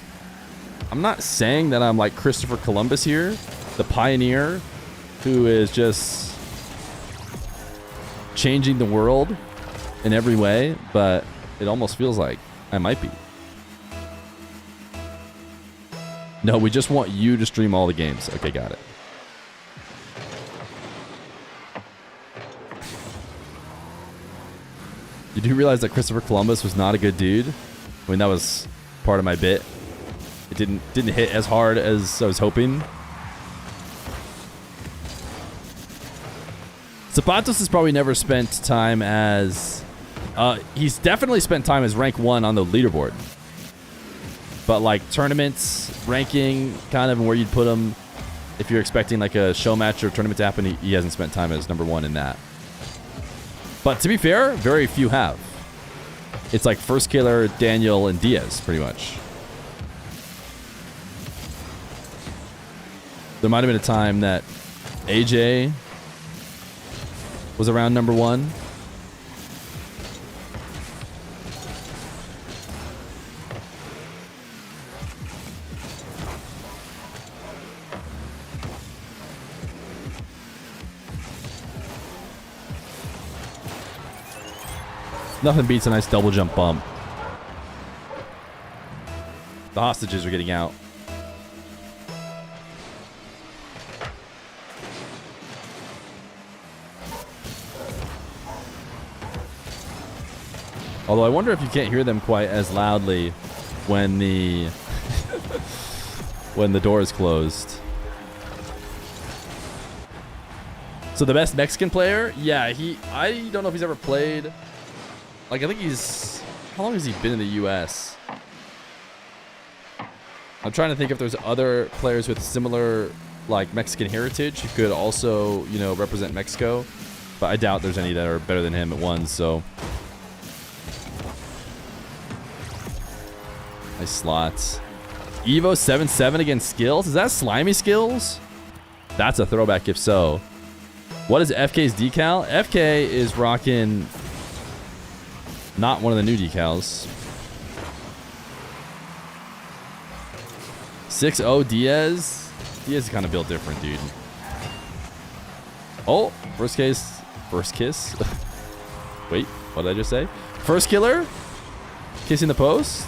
I'm not saying that I'm like Christopher Columbus here, the pioneer, who is just changing the world in every way, but it almost feels like I might be. No, we just want you to stream all the games. Okay, got it. You do realize that Christopher Columbus was not a good dude? I mean, that was part of my bit. It didn't hit as hard as I was hoping. Zapatos has probably never spent time as... he's definitely spent time as rank 1 on the leaderboard. But like tournaments, ranking, kind of where you'd put him if you're expecting like a show match or tournament to happen, he hasn't spent time as number 1 in that. But to be fair, very few have. It's like FIRSTKILLER, Daniel, and Diaz, pretty much. There might have been a time that AJ was around number 1. Nothing beats a nice double jump bump. The hostages are getting out. Although I wonder if you can't hear them quite as loudly when the when the door is closed. So the best Mexican player? Yeah, I don't know if he's ever played. Like, I think he's... How long has he been in the U.S.? I'm trying to think if there's other players with similar, like, Mexican heritage who could also, you know, represent Mexico. But I doubt there's any that are better than him at once, so... Nice slots. EVOH 7-7 against Skills? Is that Slimy Skills? That's a throwback if so. What is FK's decal? FK is rocking... Not one of the new decals. 6-0 Diaz. Diaz is kind of built different, dude. Oh, first kiss. Wait, what did I just say? FIRSTKILLER? Kissing the post?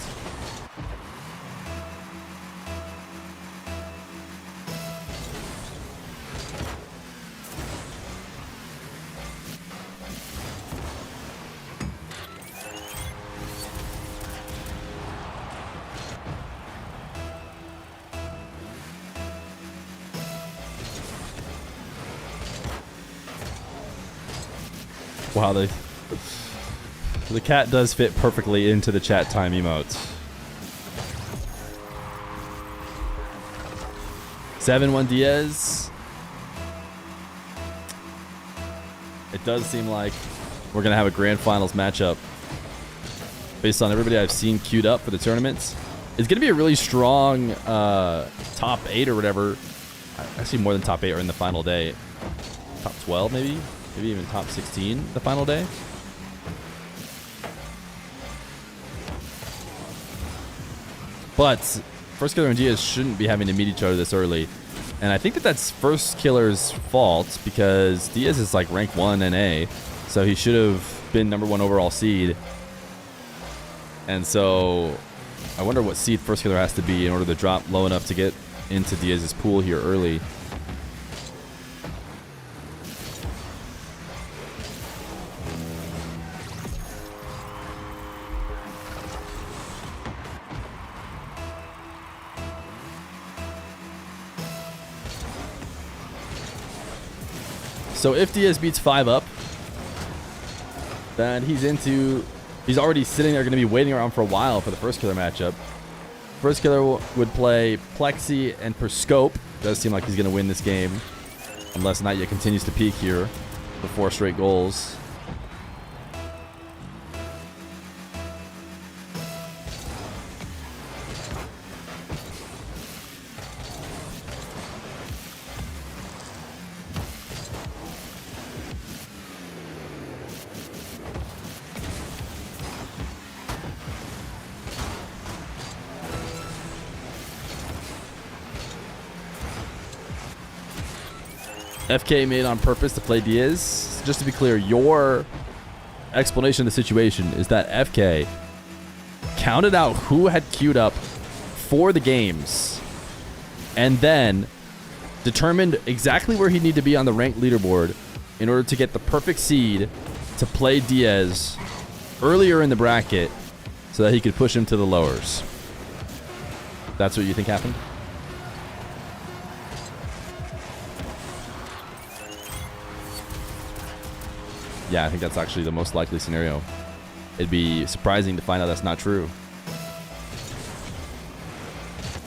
Wow, the cat does fit perfectly into the chat time emotes. 7-1 Diaz. It does seem like we're going to have a grand finals matchup. Based on everybody I've seen queued up for the tournaments. It's going to be a really strong top 8 or whatever. Actually, more than top 8 are in the final day. Top 12 maybe? Maybe even top 16 the final day. But FIRSTKILLER and Diaz shouldn't be having to meet each other this early. And I think that that's FIRSTKILLER's fault because Diaz is like rank 1 NA. So he should have been number 1 overall seed. And so I wonder what seed FIRSTKILLER has to be in order to drop low enough to get into Diaz's pool here early. So if Diaz beats 5 up, then he's already sitting there, going to be waiting around for a while for the FIRSTKILLER matchup. FIRSTKILLER would play Plexi and Perscope. Does seem like he's going to win this game, unless Knightyuh continues to peak here for 4 straight goals. FK made on purpose to play Diaz. just to be clear, your explanation of the situation is that FK counted out who had queued up for the games and then determined exactly where he'd need to be on the ranked leaderboard in order to get the perfect seed to play Diaz earlier in the bracket so that he could push him to the lowers. That's what you think happened? Yeah, I think that's actually the most likely scenario. It'd be surprising to find out that's not true.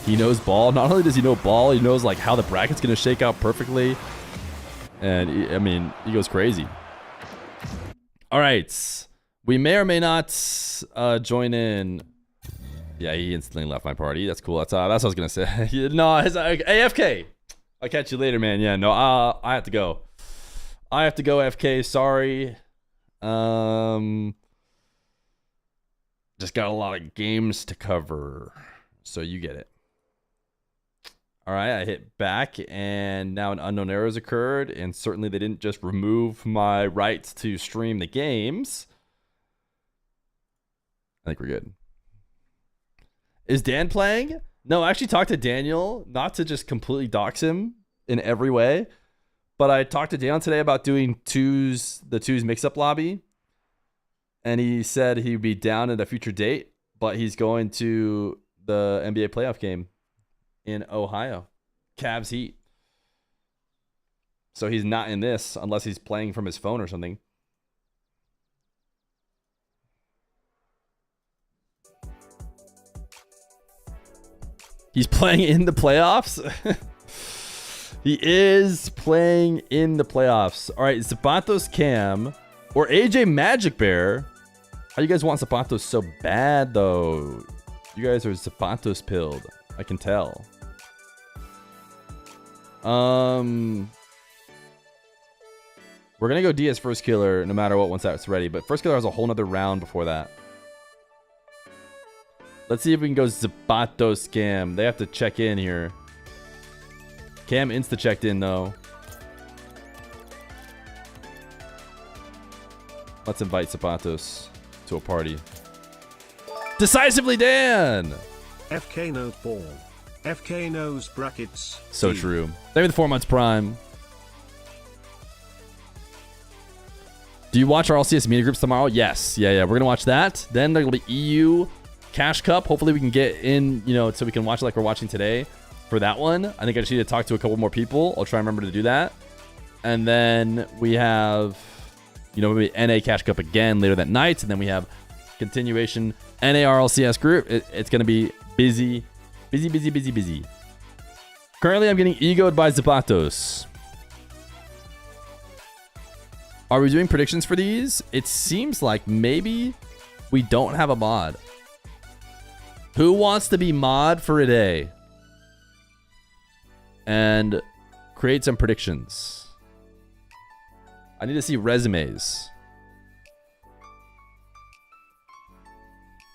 He knows ball. Not only does he know ball, he knows like how the bracket's going to shake out perfectly. And I mean, he goes crazy. All right. We may or may not join in. Yeah, he instantly left my party. That's cool. That's what I was going to say. No, AFK. I'll catch you later, man. Yeah, no, I have to go. I have to go, FK. Sorry. Just got a lot of games to cover. So you get it. All right, I hit back, and now an unknown error has occurred, and certainly they didn't just remove my rights to stream the games. I think we're good. Is Dan playing? No, I actually talked to Daniel, not to just completely dox him in every way, but I talked to Dan today about doing the twos mix-up lobby, and he said he'd be down at a future date, but he's going to the NBA playoff game in Ohio. Cavs Heat. So he's not in this unless he's playing from his phone or something. He's playing in the playoffs? He is playing in the playoffs. All right, Zapatos Cam or AJ Magic Bear. How you guys want Zapatos so bad, though? You guys are Zapatos pilled. I can tell. We're gonna go Diaz first killer no matter what once that's ready, but first killer has a whole nother round before that. Let's see if we can go Zapatos Cam. They have to check in here. Cam insta checked in though. Let's invite Zapatos to a party. Decisively Dan! FK knows ball. FK knows brackets. So true. Thank you for the 4 months prime. Do you watch our LCS media groups tomorrow? Yes. Yeah. We're going to watch that. Then there'll be EU Cash Cup. Hopefully we can get in, so we can watch it like we're watching today for that one. I think I just need to talk to a couple more people. I'll try and remember to do that. And then we have, maybe NA Cash Cup again later that night. And then we have continuation NA RLCS group. It's going to be busy. Busy. Currently, I'm getting egoed by Zapatos. Are we doing predictions for these? It seems like maybe we don't have a mod. Who wants to be mod for a day? And create some predictions. I need to see resumes.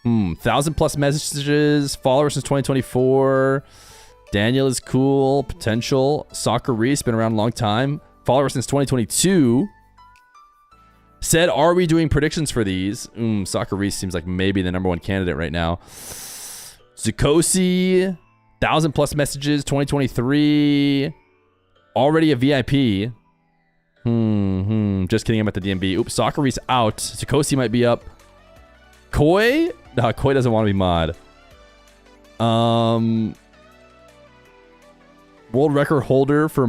1,000+ messages, followers since 2024. Daniel is cool. Potential. Soccer Reese, been around a long time. Followers since 2022. Said, are we doing predictions for these? Soccer Reese seems like maybe the number one candidate right now. Zukosi, 1,000+ messages, 2023. Already a VIP. Just kidding, I'm at the DMB. Oops, Soccer Reese out. Zukosi might be up. Koi? No, Koi doesn't want to be mod. World record holder for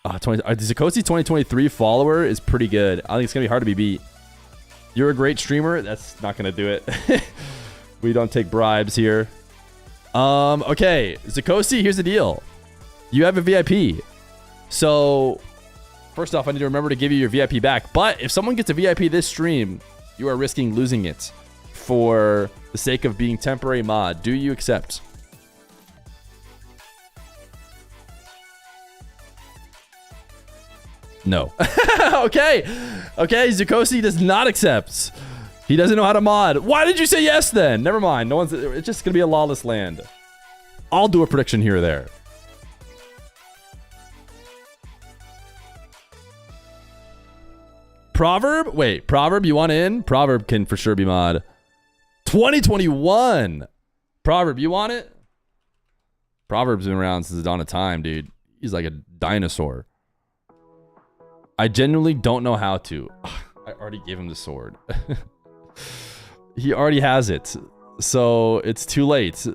Zukosi 2023 follower is pretty good. I think it's gonna be hard to be beat. You're a great streamer. That's not gonna do it. We don't take bribes here. Okay, Zukosi, here's the deal. You have a VIP. So first off, I need to remember to give you your VIP back. But if someone gets a VIP this stream, you are risking losing it for the sake of being temporary mod. Do you accept? No. Okay, Zukosi does not accept. He doesn't know how to mod. Why did you say yes then? Never mind. It's just gonna be a lawless land. I'll do a prediction here or there. Proverb? Wait, Proverb, you want in? Proverb can for sure be mod. 2021. Proverb, you want it? Proverb's been around since the dawn of time, dude. He's like a dinosaur. I genuinely don't know how to. I already gave him the sword. He already has it. So it's too late.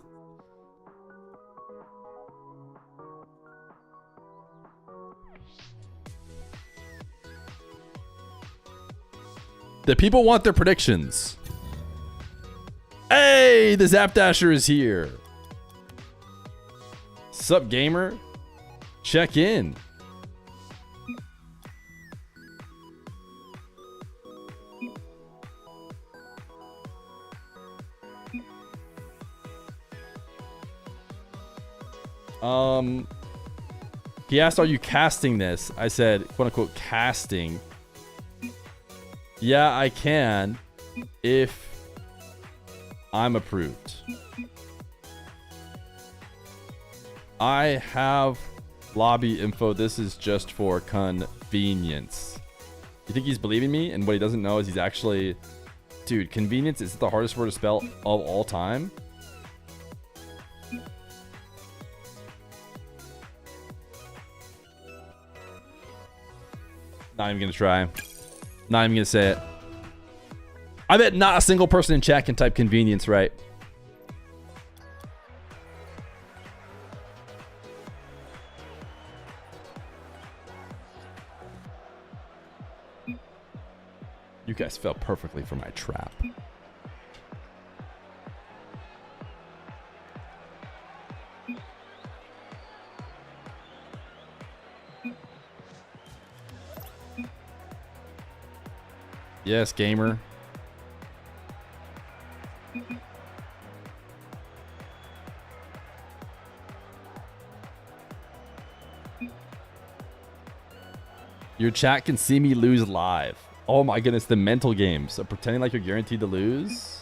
The people want their predictions. Hey, the Zapdasher is here. Sup, gamer? Check in. He asked, are you casting this? I said, quote unquote, casting. Yeah, I can if I'm approved. I have lobby info. This is just for convenience. You think he's believing me? And what he doesn't know is he's actually... Dude, convenience is the hardest word to spell of all time. Not even gonna try. Not even gonna say it. I bet not a single person in chat can type convenience right. You guys fell perfectly for my trap. Yes, gamer. Your chat can see me lose live. Oh my goodness, the mental games of pretending like you're guaranteed to lose.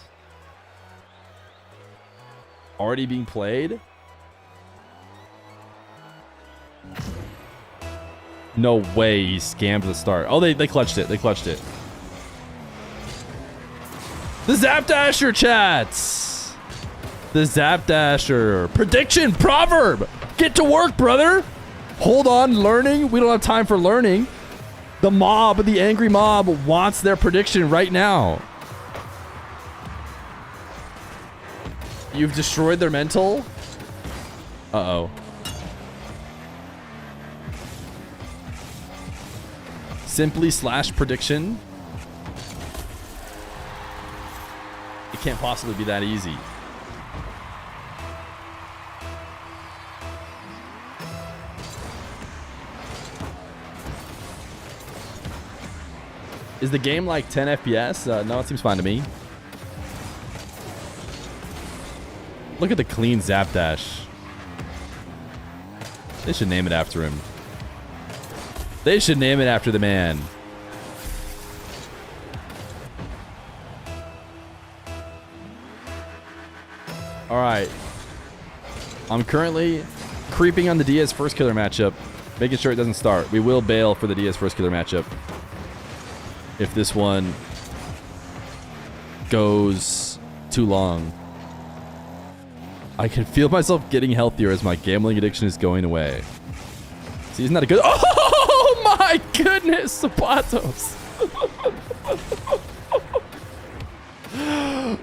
Already being played. No way he scammed the start. Oh, they clutched it. They clutched it. The Zapdasher chats. The Zapdasher. Prediction proverb. Get to work, brother. Hold on, learning. We don't have time for learning. The mob, the angry mob, wants their prediction right now. You've destroyed their mental. Uh-oh. Simply / prediction. It can't possibly be that easy. Is the game like 10 FPS? No, it seems fine to me. Look at the clean Zapdash. They should name it after him. They should name it after the man. All right. I'm currently creeping on the Diaz first killer matchup, making sure it doesn't start. We will bail for the Diaz first killer matchup if this one goes too long. I can feel myself getting healthier as my gambling addiction is going away. See, isn't that a good... Oh my goodness, Zapatos.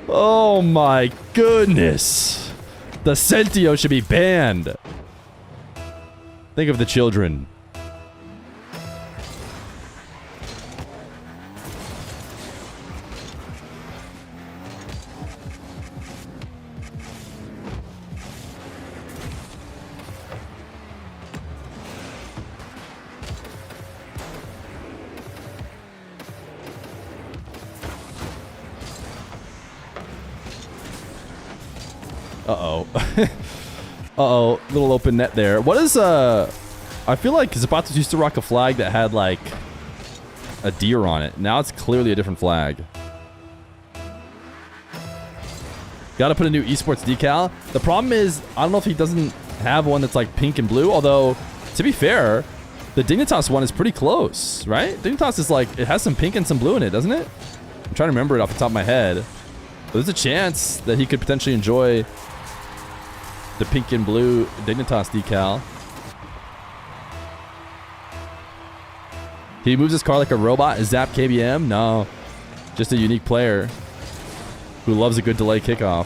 Oh my goodness. The Sentio should be banned. Think of the children. Uh-oh. Uh-oh. Little open net there. What is, I feel like Zapato used to rock a flag that had, like, a deer on it. Now it's clearly a different flag. Gotta put a new esports decal. The problem is, I don't know if he doesn't have one that's, like, pink and blue. Although, to be fair, The Dignitas one is pretty close, right? Dignitas is like, it has some pink and some blue in it, doesn't it? I'm trying to remember it off the top of my head. But there's a chance that he could potentially enjoy the pink and blue Dignitas decal. He moves his car like a robot. Is Zap KBM? No. Just a unique player who loves a good delay kickoff.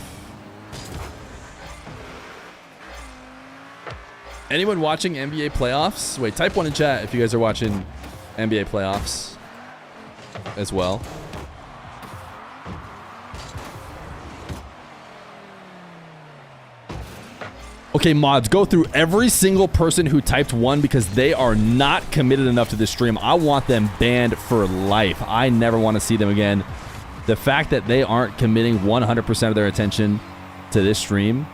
Anyone watching NBA playoffs? Wait, type 1 in chat if you guys are watching NBA playoffs as well. Okay, mods, go through every single person who typed 1 because they are not committed enough to this stream. I want them banned for life. I never want to see them again. The fact that they aren't committing 100% of their attention to this stream.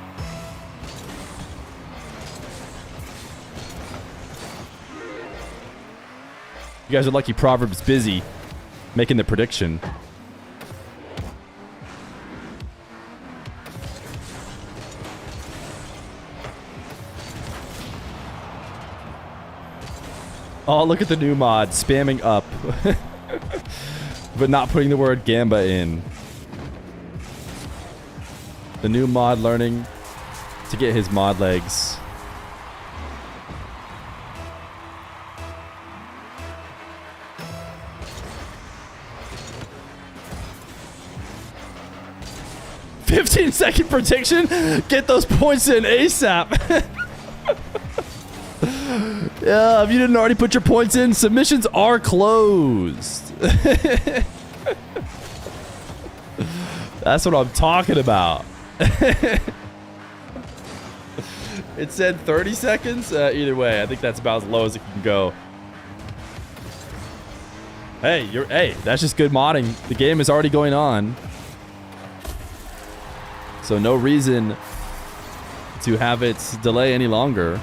You guys are lucky Proverb's busy making the prediction. Oh, look at the new mod, spamming up. But not putting the word Gamba in. The new mod learning to get his mod legs. "15-second prediction? Get those points in ASAP." Yeah, if you didn't already put your points in, submissions are closed. That's what I'm talking about. It said 30 seconds. Either way, I think that's about as low as it can go. Hey, that's just good modding. The game is already going on. So no reason to have it delay any longer.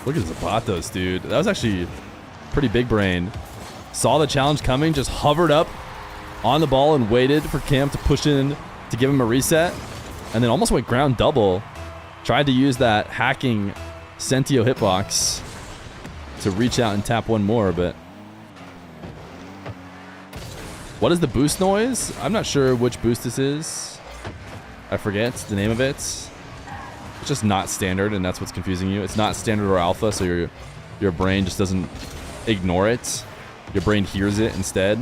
Look at Zapatos, dude. That was actually pretty big brain. Saw the challenge coming, just hovered up on the ball and waited for Cam to push in to give him a reset. And then almost went ground double. Tried to use that hacking Sentio hitbox to reach out and tap one more, but... What is the boost noise? I'm not sure which boost this is. I forget the name of it. It's just not standard, and that's what's confusing you. It's not standard or alpha, so your brain just doesn't ignore it. Your brain hears it instead.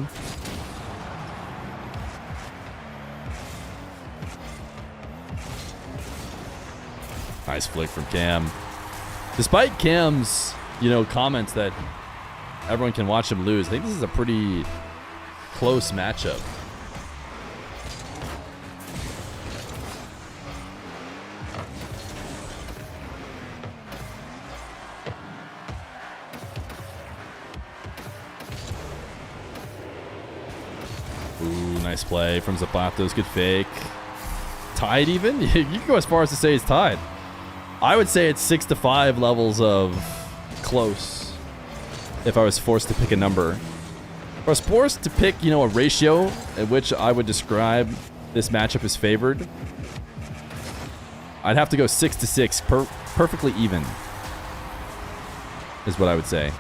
Nice flick from Cam. Despite Cam's, comments that everyone can watch him lose, I think this is a pretty close matchup. Ooh, nice play from Zapatos. Good fake. Tied even? You can go as far as to say it's tied. I would say it's 6 to 5 levels of close if I was forced to pick a number. If I was forced to pick, a ratio at which I would describe this matchup as favored, I'd have to go 6 to 6, perfectly even, is what I would say.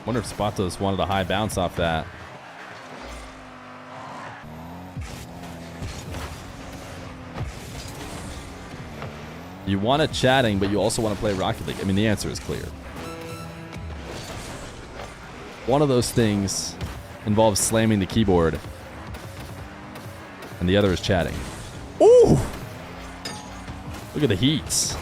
Wonder if Zapatos wanted a high bounce off that. You want it chatting, but you also want to play Rocket League. I mean, the answer is clear. One of those things involves slamming the keyboard, and the other is chatting. Ooh! Look at the heats.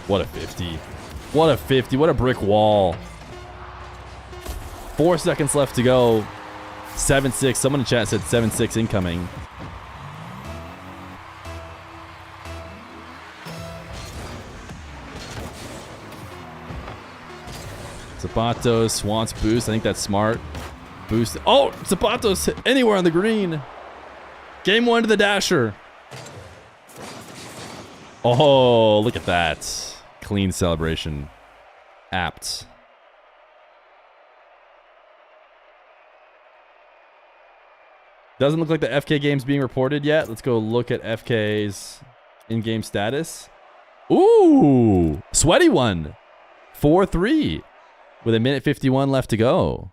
What a 50. What a 50. What a brick wall. 4 seconds left to go. 7-6. Someone in chat said 7-6 incoming. Zapatos wants boost. I think that's smart. Boost. Oh, Zapatos anywhere on the green. Game 1 to the dasher. Oh, look at that. Clean celebration. Apt. Doesn't look like the FK game's being reported yet. Let's go look at FK's in-game status. Ooh, sweaty one. 4-3 with 1:51 left to go.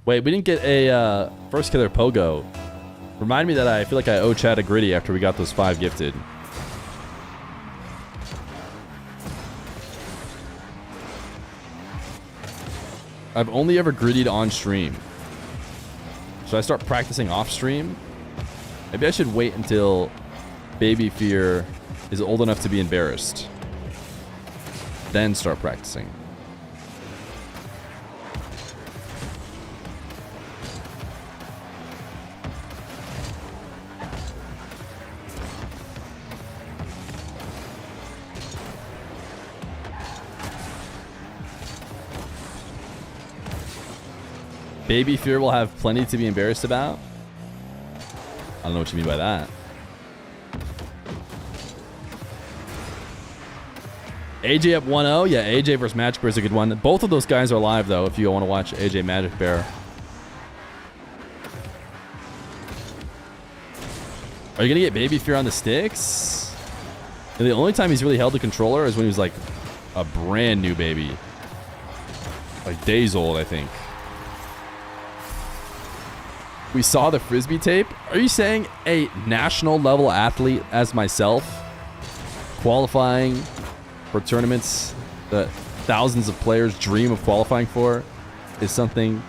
Wait, we didn't get a first killer pogo. Remind me that I feel like I owe Chad a gritty after we got those 5 gifted. I've only ever grittied on stream. Should I start practicing off stream? Maybe I should wait until baby Feer is old enough to be embarrassed. Then start practicing. Baby Feer will have plenty to be embarrassed about? I don't know what you mean by that. AJ up 1-0. Yeah, AJ versus Magic Bear is a good one. Both of those guys are live, though, if you want to watch AJ Magic Bear. Are you going to get Baby Feer on the sticks? And the only time he's really held the controller is when he was, like, a brand new baby. Like, days old, I think. We saw the Frisbee tape. Are you saying a national level athlete as myself qualifying for tournaments that thousands of players dream of qualifying for is something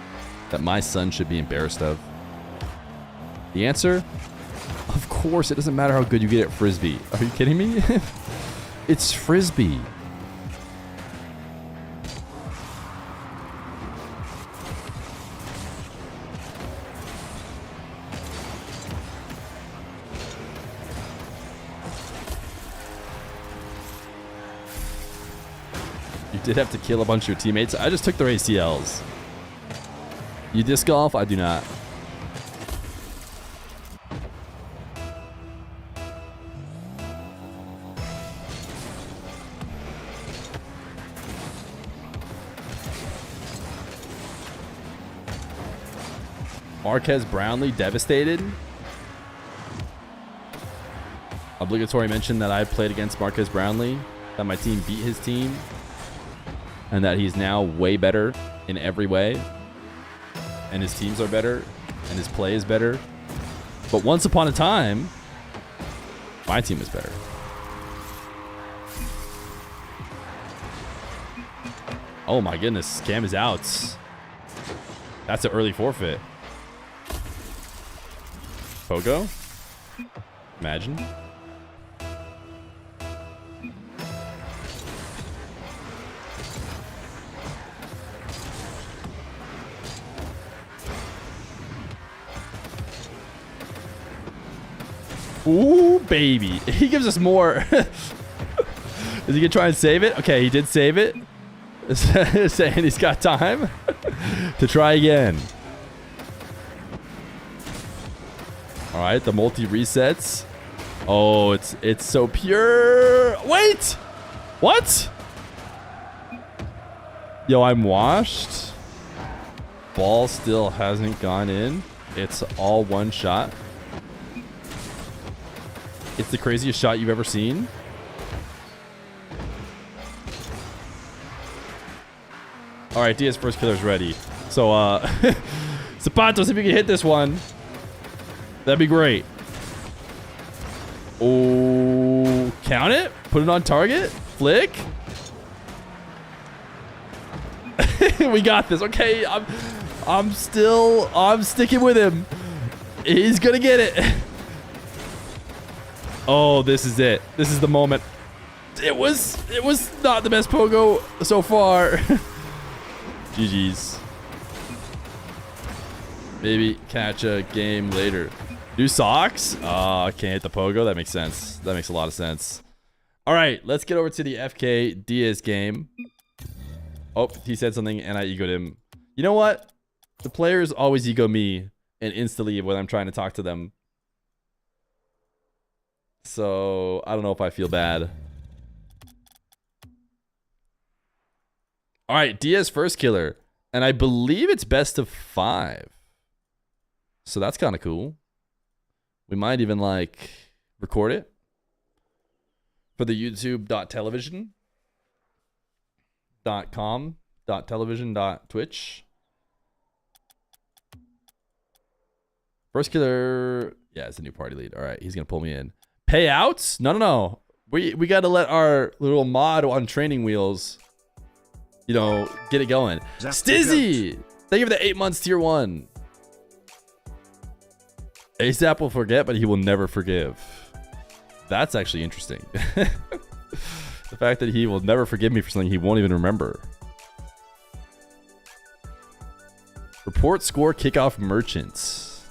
that my son should be embarrassed of? The answer? Of course, it doesn't matter how good you get at Frisbee. Are you kidding me? It's Frisbee. Did have to kill a bunch of your teammates. I just took their ACLs. You disc golf? I do not. Marquez Brownlee devastated. Obligatory mention that I played against Marquez Brownlee, that my team beat his team, and that he's now way better in every way. And his teams are better, and his play is better. But once upon a time, my team is better. Oh my goodness, Cam is out. That's an early forfeit. Pogo? Imagine. Ooh, baby. He gives us more. Is he going to try and save it? Okay, he did save it. Saying he's got time to try again. All right, the multi resets. Oh, it's so pure. Wait. What? Yo, I'm washed. Ball still hasn't gone in. It's all one shot. It's the craziest shot you've ever seen. All right, Diaz first killer's ready. So, Zapatos, if you can hit this one, that'd be great. Oh, count it. Put it on target. Flick. We got this. Okay, I'm sticking with him. He's gonna get it. Oh, this is it. This is the moment. It was not the best pogo so far. GG's. Maybe catch a game later. New socks? Oh, I can't hit the pogo. That makes sense. That makes a lot of sense. All right, let's get over to the FK Diaz game. Oh, he said something and I egoed him. You know what? The players always ego me and insta-leave when I'm trying to talk to them. So, I don't know if I feel bad. All right, Diaz first killer. And I believe it's best of 5. So that's kind of cool. We might even, like, record it for the YouTube.television. .com, .television, .twitch. First killer. Yeah, it's a new party lead. All right, he's going to pull me in. Payouts? No. We got to let our little mod on training wheels, you know, get it going. Stizzy! Thank you for the 8 months tier 1. ASAP will forget, but he will never forgive. That's actually interesting. The fact that he will never forgive me for something he won't even remember. Report score kickoff merchants.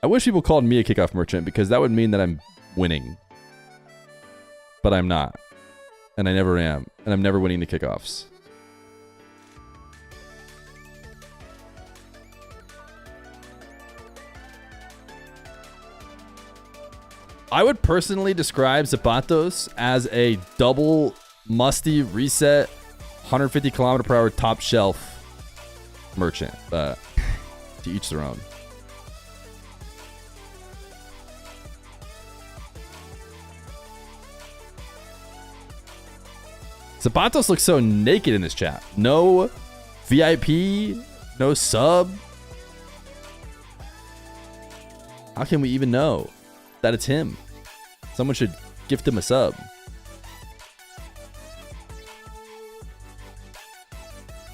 I wish people called me a kickoff merchant because that would mean that I'm winning. But I'm not. And I never am. And I'm never winning the kickoffs. I would personally describe Zapatos as a double musty reset 150 kilometer per hour top shelf merchant. To each their own. Zapatos looks so naked in this chat. No VIP, no sub. How can we even know that it's him? Someone should gift him a sub.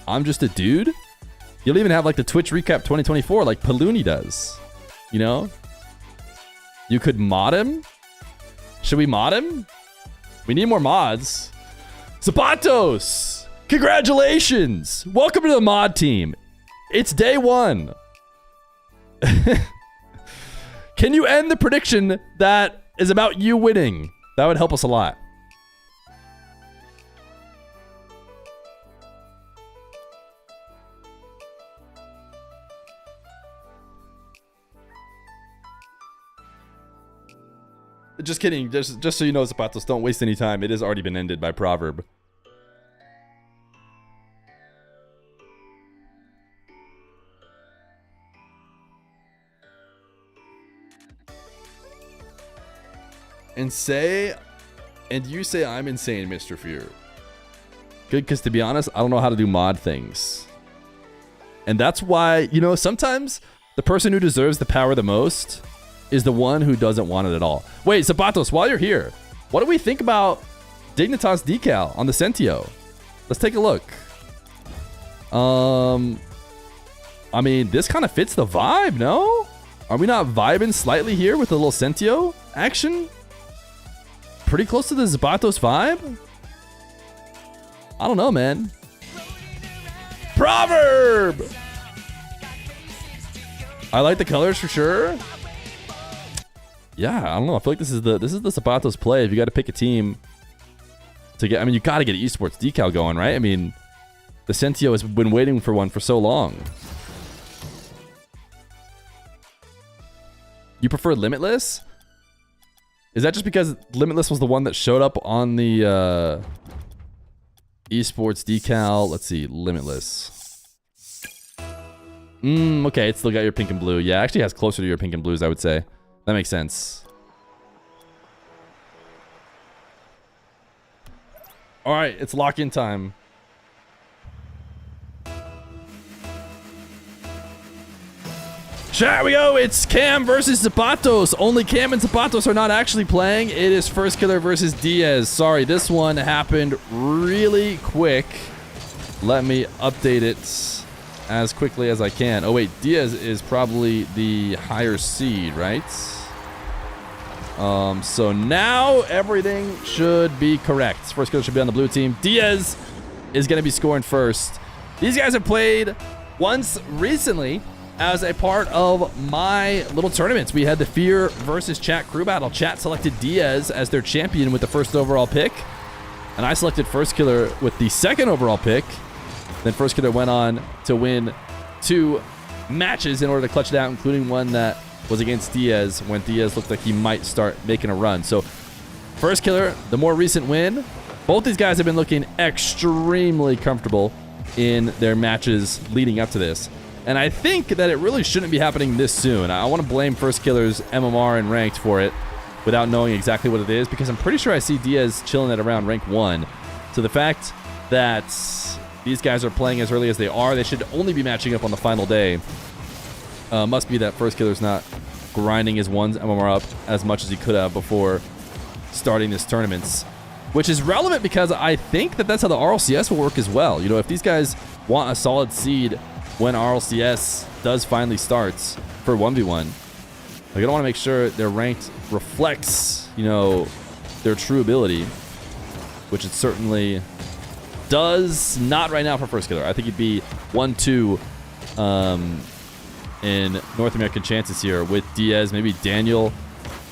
I'm just a dude? You don't even have like the Twitch recap 2024 like Paluni does. You know? You could mod him? Should we mod him? We need more mods. Zapatos! Congratulations! Welcome to the mod team. It's day 1. Can you end the prediction that is about you winning? That would help us a lot. Just kidding. Just so you know, Zapatos, don't waste any time. It has already been ended by proverb. And you say I'm insane, Mr. Feer. Good, because to be honest, I don't know how to do mod things. And that's why, you know, sometimes the person who deserves the power the most is the one who doesn't want it at all. Wait, Zapatos, while you're here, what do we think about Dignitas decal on the Sentio? Let's take a look. I mean, this kind of fits the vibe, no? Are we not vibing slightly here with a little Sentio action? Pretty close to the Zapatos vibe? I don't know, man. Proverb! I like the colors for sure. Yeah, I don't know. I feel like this is the Zapatos play. If you got to pick a team to get, I mean, you got to get an esports decal going, right? I mean, the Sentio has been waiting for one for so long. You prefer Limitless? Is that just because Limitless was the one that showed up on the esports decal? Let's see, Limitless. Okay, it's still got your pink and blue. Yeah, it actually has closer to your pink and blues, I would say. That makes sense. All right, it's lock-in time. Here we go. It's Cam versus Zapatos. Only Cam and Zapatos are not actually playing. It is First Killer versus Diaz. Sorry, this one happened really quick. Let me update it as quickly as I can. Oh, wait. Diaz is probably the higher seed, right? So now everything should be correct. First Killer should be on the blue team. Diaz is going to be scoring first. These guys have played once recently. as a part of my little tournaments. We had the Feer versus Chat crew battle. Chat selected Diaz as their champion with the first overall pick, and I selected FIRSTKILLER with the second overall pick. Then FIRSTKILLER went on to win 2 matches in order to clutch it out, including one that was against Diaz when Diaz looked like he might start making a run. So FIRSTKILLER, the more recent win. Both these guys have been looking extremely comfortable in their matches leading up to this. And I think that it really shouldn't be happening this soon. I want to blame FIRSTKILLER's MMR and ranked for it without knowing exactly what it is, because I'm pretty sure I see Diaz chilling at around rank 1. So the fact that these guys are playing as early as they are, they should only be matching up on the final day. Must be that FIRSTKILLER's not grinding his one's MMR up as much as he could have before starting this tournament. Which is relevant because I think that that's how the RLCS will work as well. You know, if these guys want a solid seed when RLCS does finally starts for 1v1, like, I don't want to make sure their ranked reflects, you know, their true ability, which it certainly does not right now for FIRSTKILLER. I think he'd be 1-2 in North American chances here with Diaz. Maybe Daniel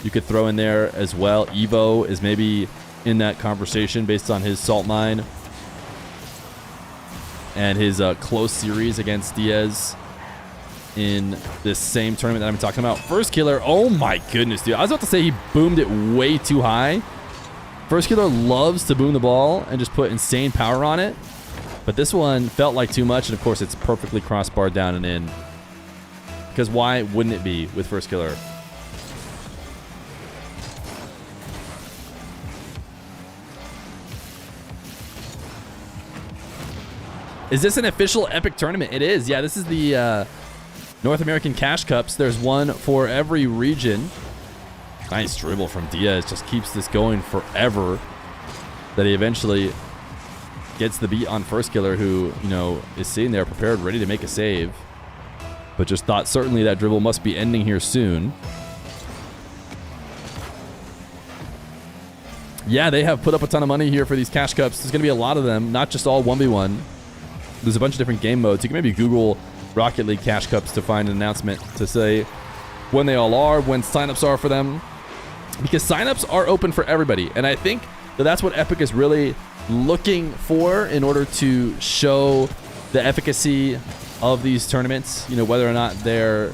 you could throw in there as well. EVOH is maybe in that conversation based on his salt mine and his close series against Diaz in this same tournament that I'm talking about. FIRSTKILLER, oh my goodness, dude. I was about to say he boomed it way too high. FIRSTKILLER loves to boom the ball and just put insane power on it. But this one felt like too much, and of course it's perfectly crossbar down and in. Because why wouldn't it be with FIRSTKILLER? Is this an official Epic tournament? It is. Yeah, this is the North American Cash Cups. There's one for every region. Nice dribble from Diaz. Just keeps this going forever. That he eventually gets the beat on FIRSTKILLER, who, you know, is sitting there prepared, ready to make a save. But just thought certainly that dribble must be ending here soon. Yeah, they have put up a ton of money here for these Cash Cups. There's going to be a lot of them, not just all 1v1. There's a bunch of different game modes. You can maybe Google Rocket League Cash Cups to find an announcement to say when they all are, when signups are for them. Because signups are open for everybody. And I think that that's what Epic is really looking for in order to show the efficacy of these tournaments. You know, whether or not they're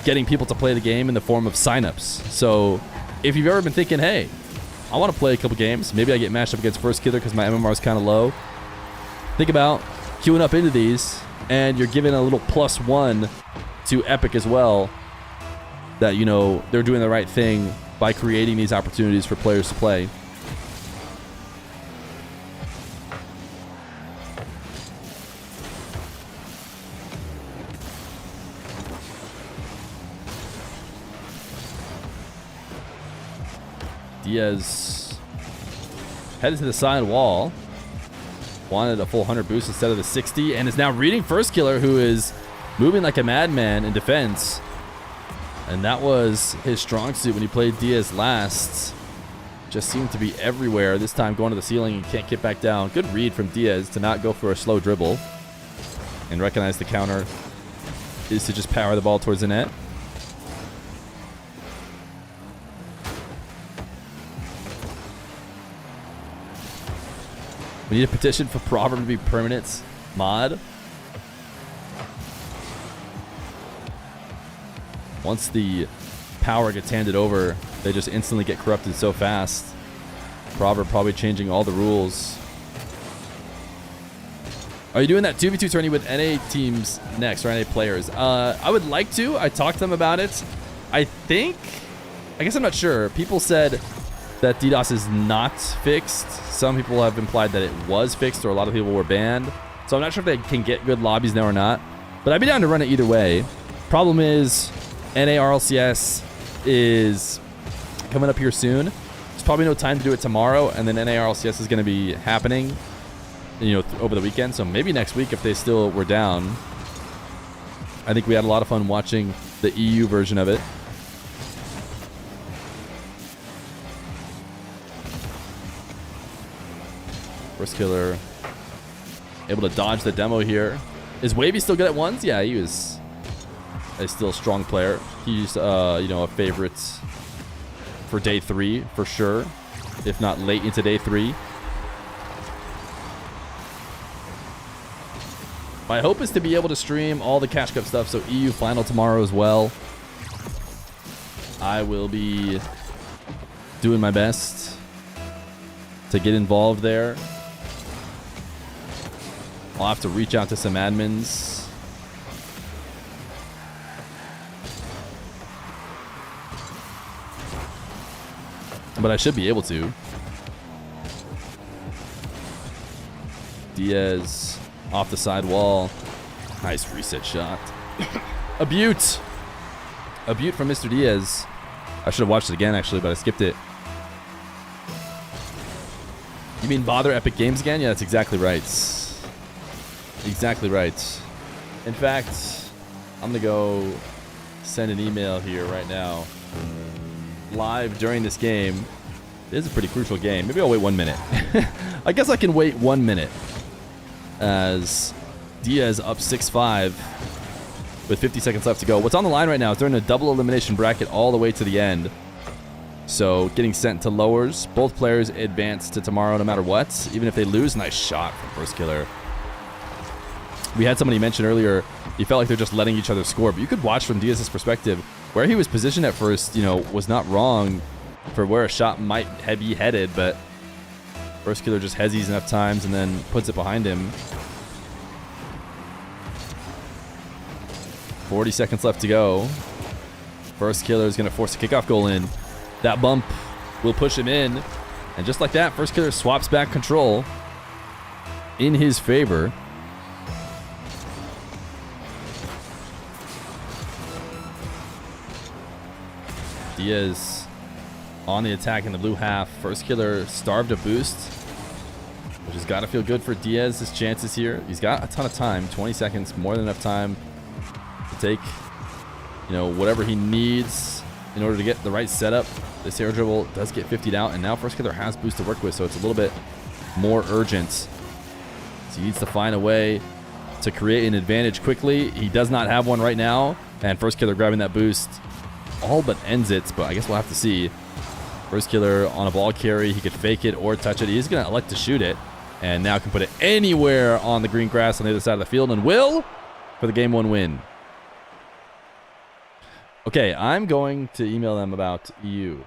getting people to play the game in the form of signups. So if you've ever been thinking, hey, I want to play a couple games. Maybe I get matched up against FIRSTKILLER because my MMR is kind of low. Think about queuing up into these, and you're giving a little +1 to Epic as well. That, you know, they're doing the right thing by creating these opportunities for players to play. Diaz headed to the side wall. Wanted a full 100 boost instead of the 60, and is now reading FIRSTKILLER, who is moving like a madman in defense. And that was his strong suit when he played Diaz last. Just seemed to be everywhere. This time going to the ceiling and can't get back down. Good read from Diaz to not go for a slow dribble and recognize the counter is to just power the ball towards the net. We need a petition for Proverb to be permanent mod. Once the power gets handed over, they just instantly get corrupted so fast. Proverb probably changing all the rules. Are you doing that 2v2 tourney with NA teams next, or NA players? I would like to. I talked to them about it. I guess I'm not sure. People said that DDoS is not fixed. Some people have implied that it was fixed, or a lot of people were banned. So I'm not sure if they can get good lobbies now or not. But I'd be down to run it either way. Problem is, NA RLCS is coming up here soon. There's probably no time to do it tomorrow, and then NA RLCS is going to be happening, you know, over the weekend. So maybe next week if they still were down. I think we had a lot of fun watching the EU version of it. FIRSTKILLER able to dodge the demo here. Is WAHVE still good at ones? Yeah, he was a still strong player. He's, you know, a favorite for day 3 for sure, if not late into day 3. My hope is to be able to stream all the Cash Cup stuff, so EU final tomorrow as well. I will be doing my best to get involved there. I'll have to reach out to some admins. But I should be able to. Diaz off the side wall. Nice reset shot. A beaut. A beaut from Mr. Diaz. I should have watched it again, actually, but I skipped it. You mean bother Epic Games again? Yeah, that's exactly right. Exactly right. In fact, I'm going to go send an email here right now. Live during this game. This is a pretty crucial game. Maybe I'll wait 1 minute. I guess I can wait 1 minute. As Diaz up 6-5 with 50 seconds left to go. What's on the line right now is they're in a double elimination bracket all the way to the end. So getting sent to lowers. Both players advance to tomorrow no matter what. Even if they lose. Nice shot from FIRSTKILLER. We had somebody mention earlier, you felt like they're just letting each other score. But you could watch from Diaz's perspective. Where he was positioned at first, you know, was not wrong for where a shot might be headed. But FIRSTKILLER just hezzies enough times and then puts it behind him. 40 seconds left to go. FIRSTKILLER is going to force a kickoff goal in. That bump will push him in. And just like that, FIRSTKILLER swaps back control in his favor. Diaz on the attack in the blue half. FIRSTKILLER starved a boost, which has got to feel good for Diaz's chances here. He's got a ton of time, 20 seconds, more than enough time to take, you know, whatever he needs in order to get the right setup. This air dribble does get 50'd out, and now FIRSTKILLER has boost to work with, so it's a little bit more urgent. So he needs to find a way to create an advantage quickly. He does not have one right now, and FIRSTKILLER grabbing that boost all but ends it, but I guess we'll have to see. FIRSTKILLER on a ball carry. He could fake it or touch it. He's going to elect to shoot it, and now can put it anywhere on the green grass on the other side of the field, and will for the game 1 win. Okay, I'm going to email them about EU.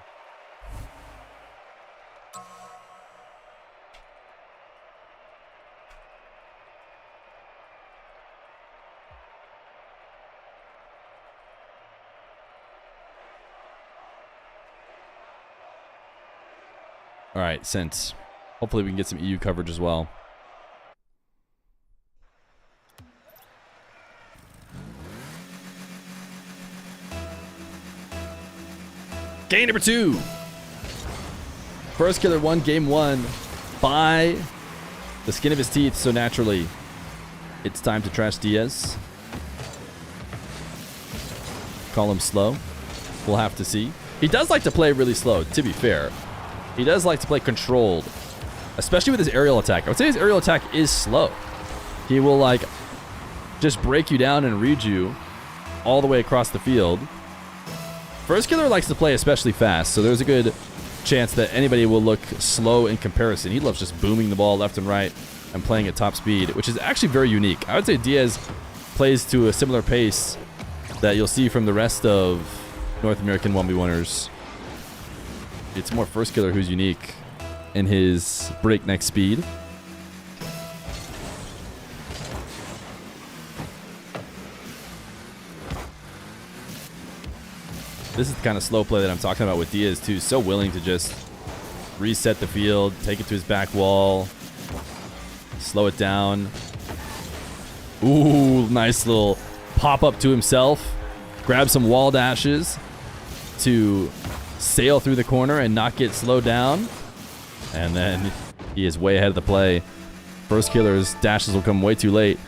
All right, sent. Hopefully we can get some EU coverage as well. Game number 2. FIRSTKILLER won game 1 by the skin of his teeth, so naturally it's time to trash Diaz. Call him slow. We'll have to see. He does like to play really slow, to be fair. He does like to play controlled, especially with his aerial attack. I would say his aerial attack is slow. He will, like, just break you down and read you all the way across the field. FIRSTKILLER likes to play especially fast, so there's a good chance that anybody will look slow in comparison. He loves just booming the ball left and right and playing at top speed, which is actually very unique. I would say Diaz plays to a similar pace that you'll see from the rest of North American 1v1ers. It's more FIRSTKILLER who's unique in his breakneck speed. This is the kind of slow play that I'm talking about with Diaz too. So willing to just reset the field, take it to his back wall, slow it down. Ooh, nice little pop up to himself. Grab some wall dashes to sail through the corner and not get slowed down. And then he is way ahead of the play. FIRSTKILLER's dashes will come way too late.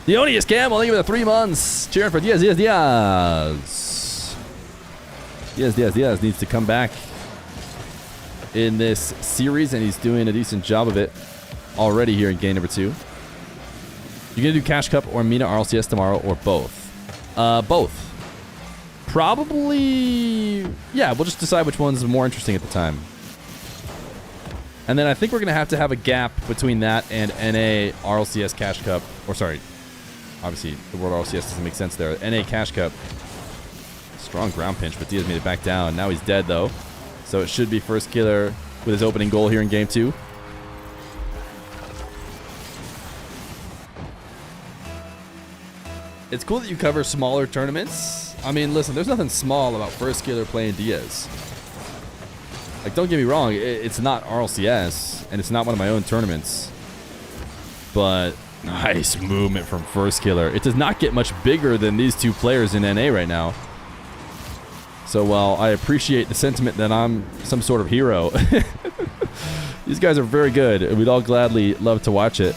The Onius Cam, I'll give it a 3 months. Cheering for Diaz, Diaz, Diaz. Diaz, Diaz, Diaz needs to come back in this series, and he's doing a decent job of it already here in game number 2. You're going to do Cash Cup or Mina RLCS tomorrow, or both? Both. Probably, yeah, we'll just decide which one's more interesting at the time. And then I think we're going to have a gap between that and NA RLCS Cash Cup. Or sorry, obviously the word RLCS doesn't make sense there. NA Cash Cup. Strong ground pinch, but Diaz made it back down. Now he's dead, though. So it should be FIRSTKILLER with his opening goal here in Game 2. It's cool that you cover smaller tournaments. I mean, listen, there's nothing small about FIRSTKILLER playing Diaz. Like, don't get me wrong, it's not RLCS, and it's not one of my own tournaments. But nice movement from FIRSTKILLER. It does not get much bigger than these two players in NA right now. So while I appreciate the sentiment that I'm some sort of hero, these guys are very good, and we'd all gladly love to watch it.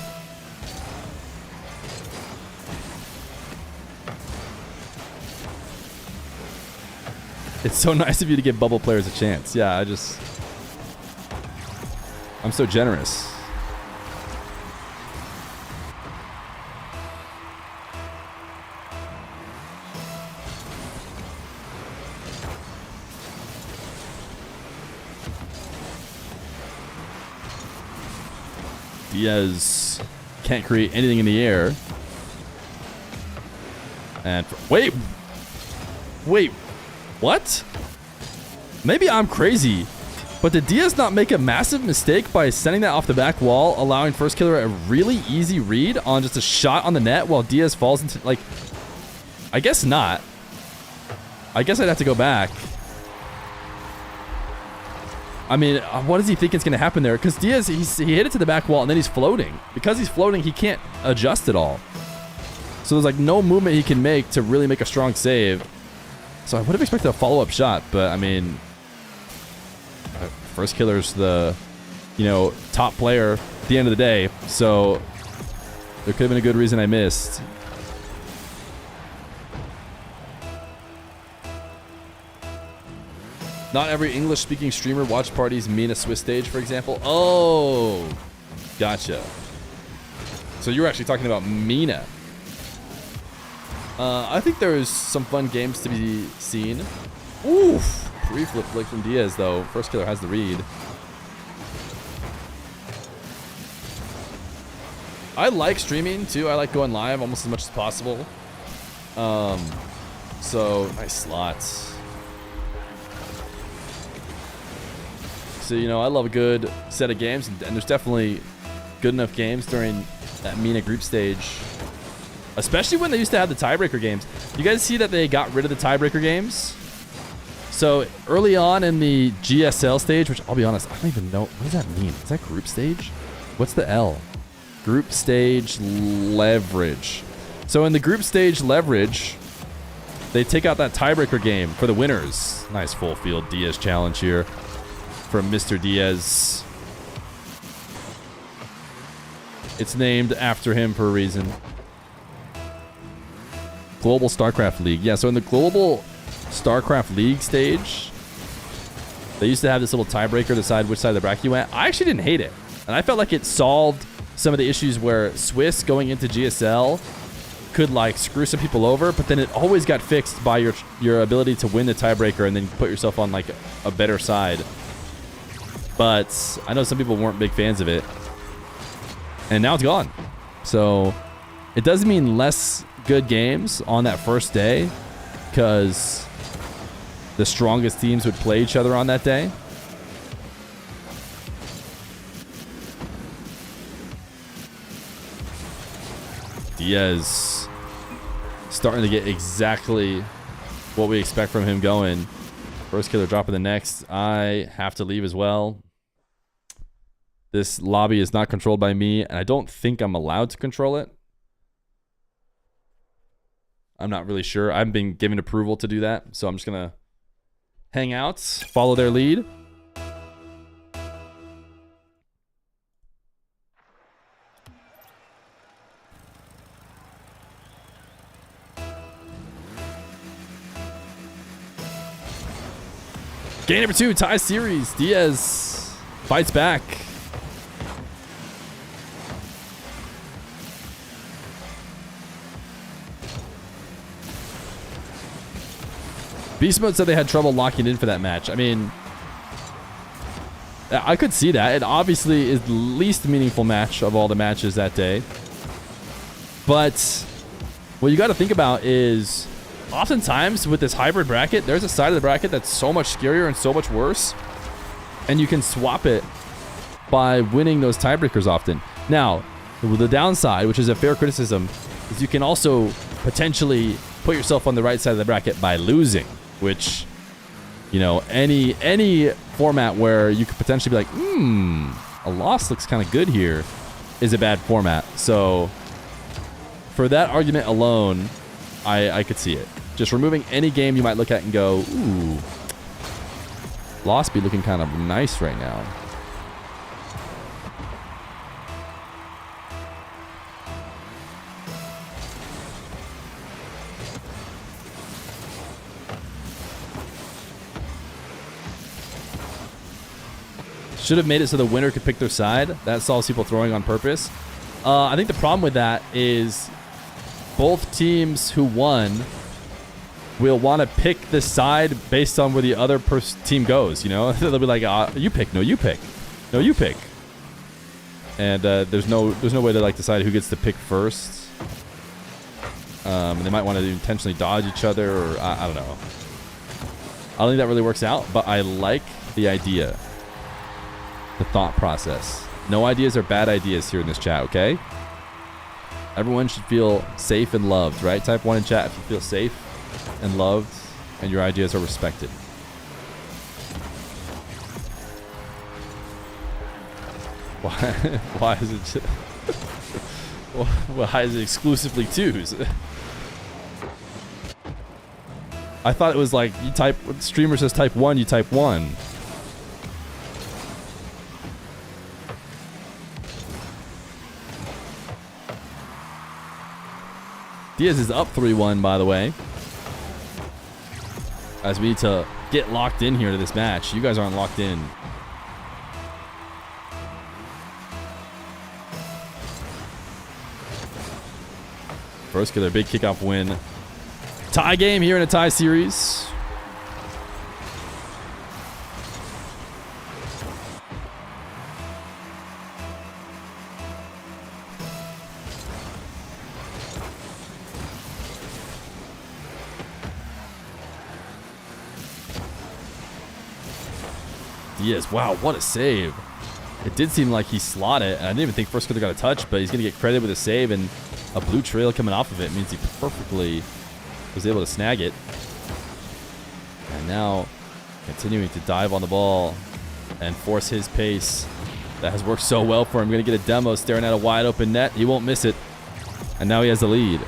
It's so nice of you to give bubble players a chance. Yeah, I'm so generous. Diaz can't create anything in the air. And wait, what? Maybe I'm crazy, but did Diaz not make a massive mistake by sending that off the back wall, allowing FIRSTKILLER a really easy read on just a shot on the net while Diaz falls into, like, I guess not. I guess I'd have to go back. I mean, what does he think is going to happen there? Because Diaz, he hit it to the back wall, and then he's floating. Because he's floating, he can't adjust at all. So there's, like, no movement he can make to really make a strong save. So I would have expected a follow-up shot, but, I mean, FIRSTKILLER's the, you know, top player at the end of the day. So there could have been a good reason I missed. Not every English-speaking streamer watch parties Mina Swiss stage, for example. Oh, gotcha. So you were actually talking about Mina. I think there's some fun games to be seen. Oof. Pre-flip flick from Diaz, though. FIRSTKILLER has the read. I like streaming, too. I like going live almost as much as possible. So, nice slots. So, you know, I love a good set of games, and there's definitely good enough games during that Mina group stage. Especially when they used to have the tiebreaker games. You guys see that they got rid of the tiebreaker games? So, early on in the GSL stage, which I'll be honest, I don't even know. What does that mean? Is that group stage? What's the L? Group stage leverage. So, in the group stage leverage, they take out that tiebreaker game for the winners. Nice full field Diaz challenge here from Mr. Diaz. It's named after him for a reason. Global StarCraft League. Yeah, so in the Global StarCraft League stage, they used to have this little tiebreaker to decide which side of the bracket you went. I actually didn't hate it. And I felt like it solved some of the issues where Swiss going into GSL could, like, screw some people over, but then it always got fixed by your ability to win the tiebreaker and then put yourself on, like, a better side. But I know some people weren't big fans of it. And now it's gone. So it doesn't mean less good games on that first day because the strongest teams would play each other on that day. Diaz starting to get exactly what we expect from him going. FIRSTKILLER dropping the next. I have to leave as well. This lobby is not controlled by me, and I don't think I'm allowed to control it. I'm not really sure. I haven't been given approval to do that, so I'm just going to hang out, follow their lead. Game number 2, tie series. Diaz fights back. Beast Mode said they had trouble locking in for that match. I mean, I could see that. It obviously is the least meaningful match of all the matches that day. But what you got to think about is oftentimes with this hybrid bracket, there's a side of the bracket that's so much scarier and so much worse. And you can swap it by winning those tiebreakers often. Now, the downside, which is a fair criticism, is you can also potentially put yourself on the right side of the bracket by losing, which, you know, any format where you could potentially be like, a loss looks kind of good here, is a bad format. So for that argument alone, I could see it. Just removing any game you might look at and go, ooh, loss be looking kind of nice right now. Should have made it so the winner could pick their side. That solves people throwing on purpose. I think the problem with that is both teams who won will want to pick the side based on where the other team goes, you know? They'll be like, you pick, no, you pick. No, you pick. And there's no way to like decide who gets to pick first. They might want to intentionally dodge each other, or I don't know. I don't think that really works out, but I like the idea. The thought process. No ideas are bad ideas here in this chat, okay? Everyone should feel safe and loved, right? Type 1 in chat if you feel safe and loved and your ideas are respected. Why is it why is it exclusively 2s? I thought it was like you type, streamer says type 1, you type 1. Diaz is up 3-1, by the way. As we need to get locked in here to this match. You guys aren't locked in. FIRSTKILLER, big kickoff win. Tie game here in a tie series. Diaz, wow, what a save. It did seem like he slotted it, and I didn't even think FIRSTKILLER got a touch, but he's going to get credit with a save, and a blue trail coming off of it means he perfectly was able to snag it. And now continuing to dive on the ball and force his pace. That has worked so well for him. Going to get a demo staring at a wide open net. He won't miss it. And now he has the lead.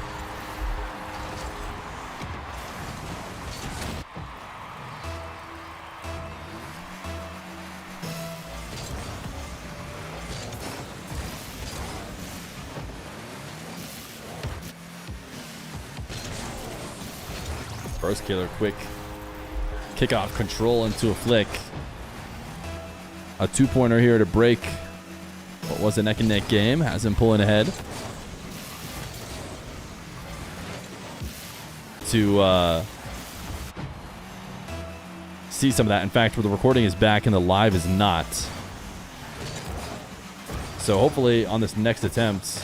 FIRSTKILLER, quick kickoff control into a flick. A 2-pointer here to break what was a neck and neck game. Has him pulling ahead to see some of that. In fact, where the recording is back and the live is not. So hopefully on this next attempt,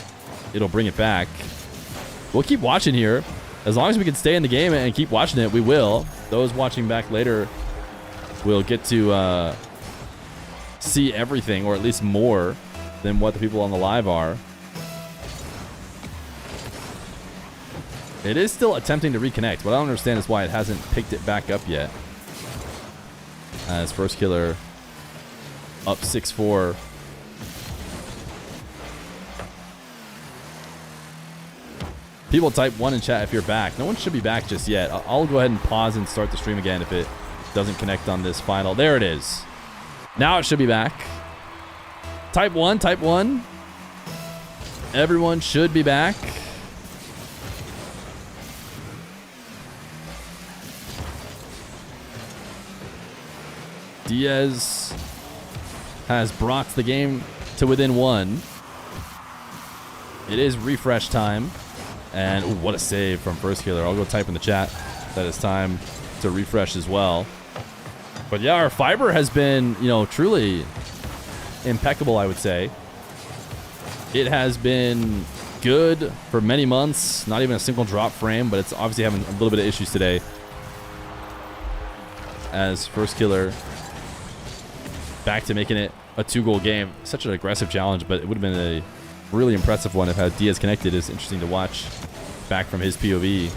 it'll bring it back. We'll keep watching here. As long as we can stay in the game and keep watching it, we will. Those watching back later will get to see everything, or at least more than what the people on the live are. It is still attempting to reconnect. What I don't understand is why it hasn't picked it back up yet. As FIRSTKILLER up 6-4. People type 1 in chat if you're back. No one should be back just yet. I'll go ahead and pause and start the stream again if it doesn't connect on this final. There it is. Now it should be back. Type 1, type 1. Everyone should be back. Diaz has brought the game to within 1. It is refresh time. And ooh, what a save from FIRSTKILLER. I'll go type in the chat that it's time to refresh as well. But yeah, our fiber has been, you know, truly impeccable, I would say. It has been good for many months. Not even a single drop frame, but it's obviously having a little bit of issues today. As FIRSTKILLER back to making it a 2-goal game. Such an aggressive challenge, but it would have been a really impressive one if how Diaz connected. Is interesting to watch back from his POV.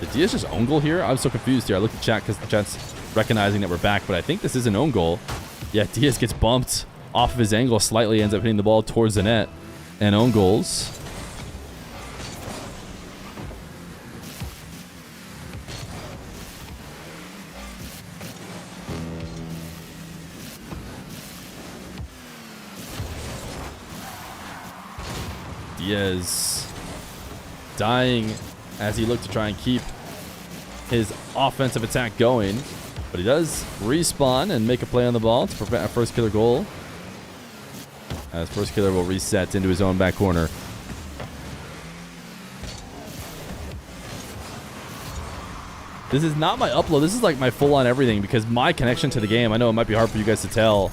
Did Diaz just own goal here? I'm so confused here. I looked at chat because the chat's recognizing that we're back, but I think this is an own goal. Yeah, Diaz gets bumped off of his angle slightly, ends up hitting the ball towards the net, and own goals. Diaz dying as he looked to try and keep his offensive attack going. But he does respawn and make a play on the ball to prevent a FIRSTKILLER goal. As FIRSTKILLER will reset into his own back corner. This is not my upload. This is like my full-on everything because my connection to the game, I know it might be hard for you guys to tell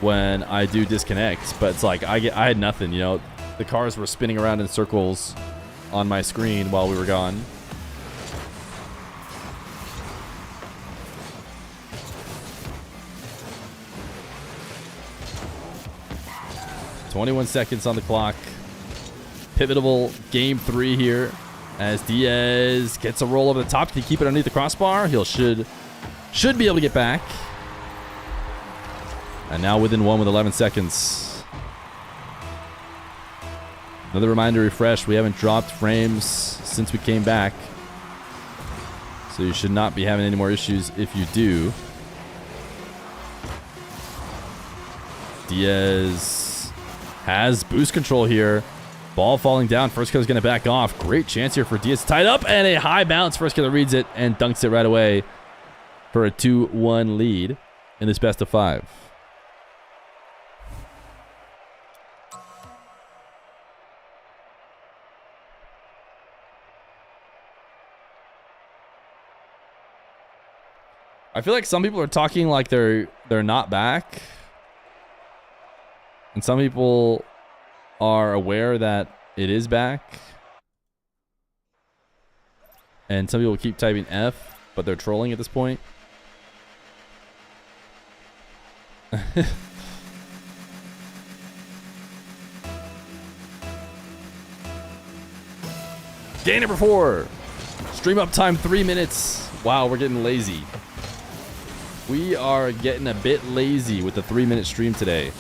when I do disconnect, but it's like I had nothing, you know. The cars were spinning around in circles on my screen while we were gone. "21 seconds on the clock. Pivotal game 3 here as Diaz gets a roll over the top. Can he keep it underneath the crossbar? He should be able to get back. And now within 1 with 11 seconds. Another reminder to refresh. We haven't dropped frames since we came back. So you should not be having any more issues if you do. Diaz has boost control here. Ball falling down. FIRSTKILLER's going to back off. Great chance here for Diaz. Tied up and a high bounce. FIRSTKILLER reads it and dunks it right away for a 2-1 lead in this best of 5. I feel like some people are talking like they're not back. And some people are aware that it is back. And some people keep typing F, but they're trolling at this point. Game number 4. Stream up time 3 minutes. Wow, we're getting lazy. We are getting a bit lazy with the 3-minute stream today.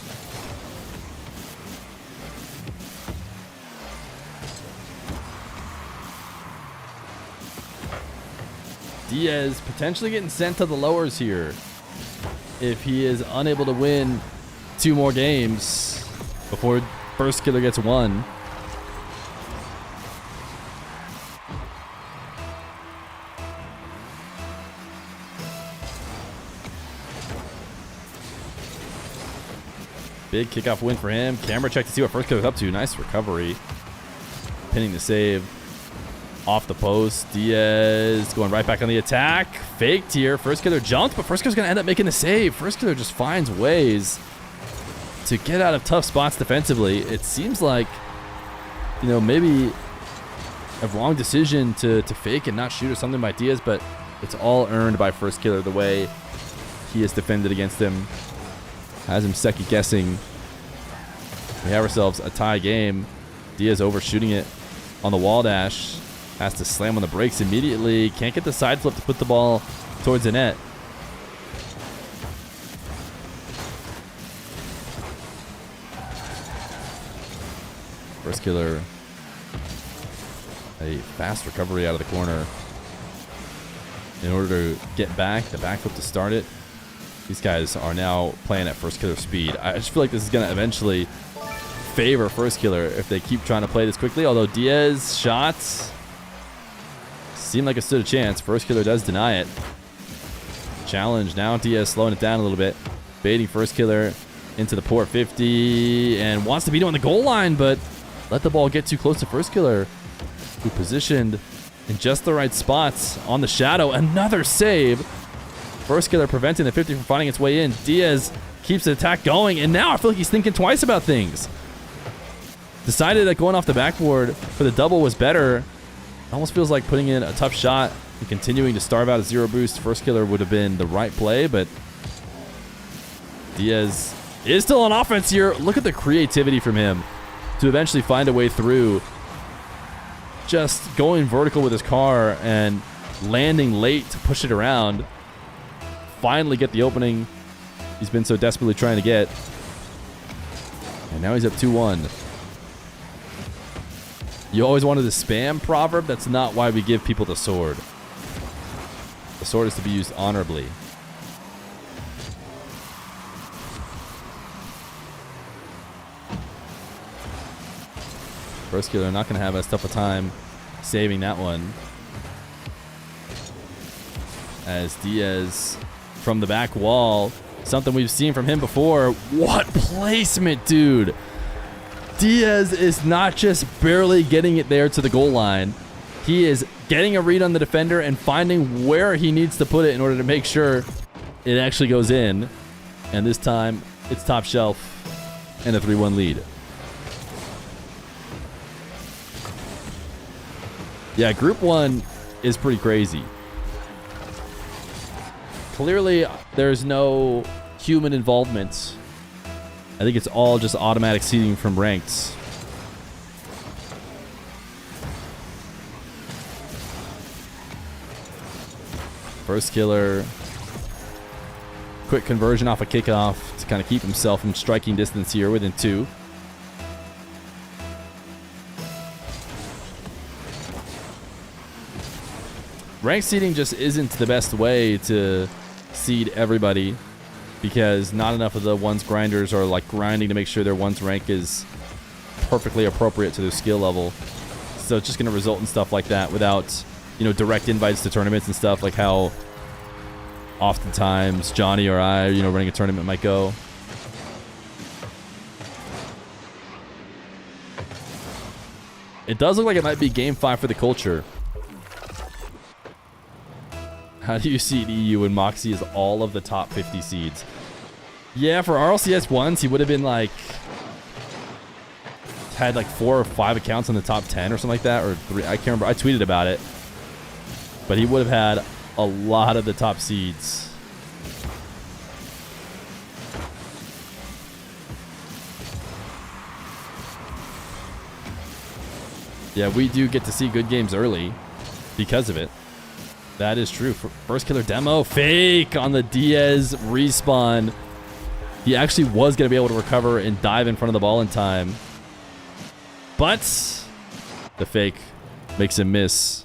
Diaz potentially getting sent to the lowers here if he is unable to win 2 more games before FIRSTKILLER gets 1. Big kickoff win for him. Camera check to see what FIRSTKILLER's up to. Nice recovery. Pinning the save off the post. Diaz going right back on the attack. Faked here. FIRSTKILLER jumped, but FIRSTKILLER's going to end up making the save. FIRSTKILLER just finds ways to get out of tough spots defensively. It seems like, you know, maybe a wrong decision to fake and not shoot or something by Diaz, but it's all earned by FIRSTKILLER the way he has defended against him. Has him second guessing. We have ourselves a tie game. Diaz overshooting it on the wall dash. Has to slam on the brakes immediately. Can't get the side flip to put the ball towards the net. FIRSTKILLER. A fast recovery out of the corner. In order to get back, the back flip to start it. These guys are now playing at FIRSTKILLER speed. I just feel like this is going to eventually favor FIRSTKILLER if they keep trying to play this quickly. Although Diaz shots seem like it stood a chance. FIRSTKILLER does deny it. Challenge now. Diaz slowing it down a little bit. Baiting FIRSTKILLER into the port 50 and wants to beat him on the goal line, but let the ball get too close to FIRSTKILLER, who positioned in just the right spots on the shadow. Another save. FIRSTKILLER preventing the 50 from finding its way in. Diaz keeps the attack going, and now I feel like he's thinking twice about things. Decided that going off the backboard for the double was better. Almost feels like putting in a tough shot and continuing to starve out a 0 boost. FIRSTKILLER would have been the right play, but Diaz is still on offense here. Look at the creativity from him to eventually find a way through. Just going vertical with his car and landing late to push it around. Finally get the opening he's been so desperately trying to get. And now he's up 2-1. You always wanted to spam proverb? That's not why we give people the sword. The sword is to be used honorably. FIRSTKILLER not going to have as tough a time saving that one. As Diaz from the back wall. Something we've seen from him before. What placement, dude. Diaz is not just barely getting it there to the goal line. He is getting a read on the defender and finding where he needs to put it in order to make sure it actually goes in. And this time, it's top shelf and a 3-1 lead. Yeah, Group 1 is pretty crazy. Clearly, there's no human involvement. I think it's all just automatic seeding from ranks. FIRSTKILLER. Quick conversion off a kickoff to kind of keep himself from striking distance here within 2. Rank seeding just isn't the best way to seed everybody, because not enough of the ones grinders are like grinding to make sure their one's rank is perfectly appropriate to their skill level. So it's just going to result in stuff like that without, you know, direct invites to tournaments and stuff, like how oftentimes Johnny or I, you know, running a tournament might go. It does look like it might be game 5 for the culture. How do you seed EU when Moxie is all of the top 50 seeds? Yeah, for RLCS ones, he would have been like, had like 4 or 5 accounts in the top 10 or something like that, or 3. I can't remember. I tweeted about it, but he would have had a lot of the top seeds. Yeah, we do get to see good games early because of it. That is true. FIRSTKILLER demo. Fake on the Diaz respawn. He actually was going to be able to recover and dive in front of the ball in time. But the fake makes him miss.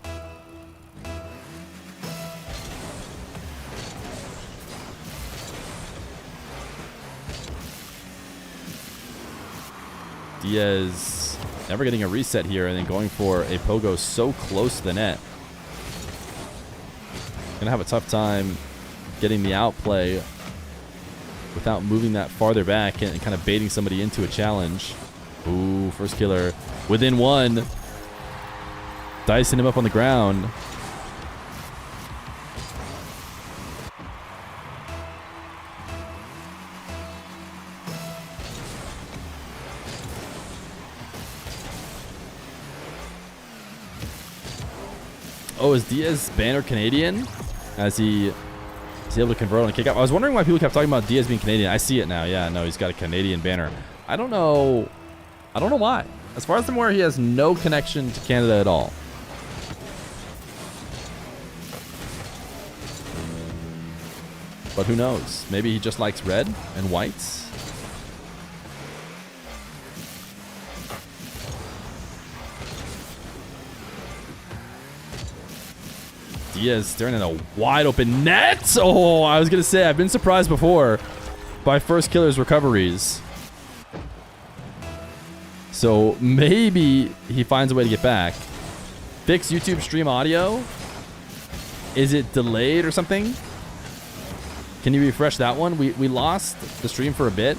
Diaz never getting a reset here and then going for a pogo so close to the net. Gonna have a tough time getting the outplay without moving that farther back and kind of baiting somebody into a challenge. Ooh, FIRSTKILLER within 1. Dicing him up on the ground. Oh, is Diaz banner Canadian? As he is able to convert on a kick out. I was wondering why people kept talking about Diaz being Canadian. I see it now. Yeah, no, he's got a Canadian banner. I don't know why. As far as I'm aware, he has no connection to Canada at all. But who knows? Maybe he just likes red and whites. Diaz staring at a wide open net. Oh, I was going to say, I've been surprised before by FIRSTKILLER's recoveries. So maybe he finds a way to get back. Fix YouTube stream audio. Is it delayed or something? Can you refresh that one? We lost the stream for a bit.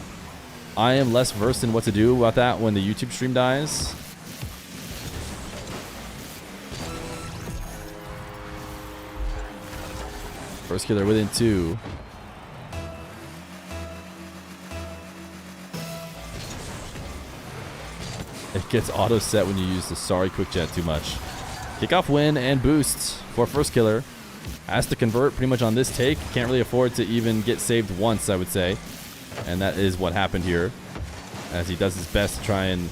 I am less versed in what to do about that when the YouTube stream dies. First killer within 2. It gets auto set when you use the sorry quick jet too much. Kickoff win and boost for first killer. Has to convert pretty much on this take. Can't really afford to even get saved once, I would say. And that is what happened here, as he does his best to try and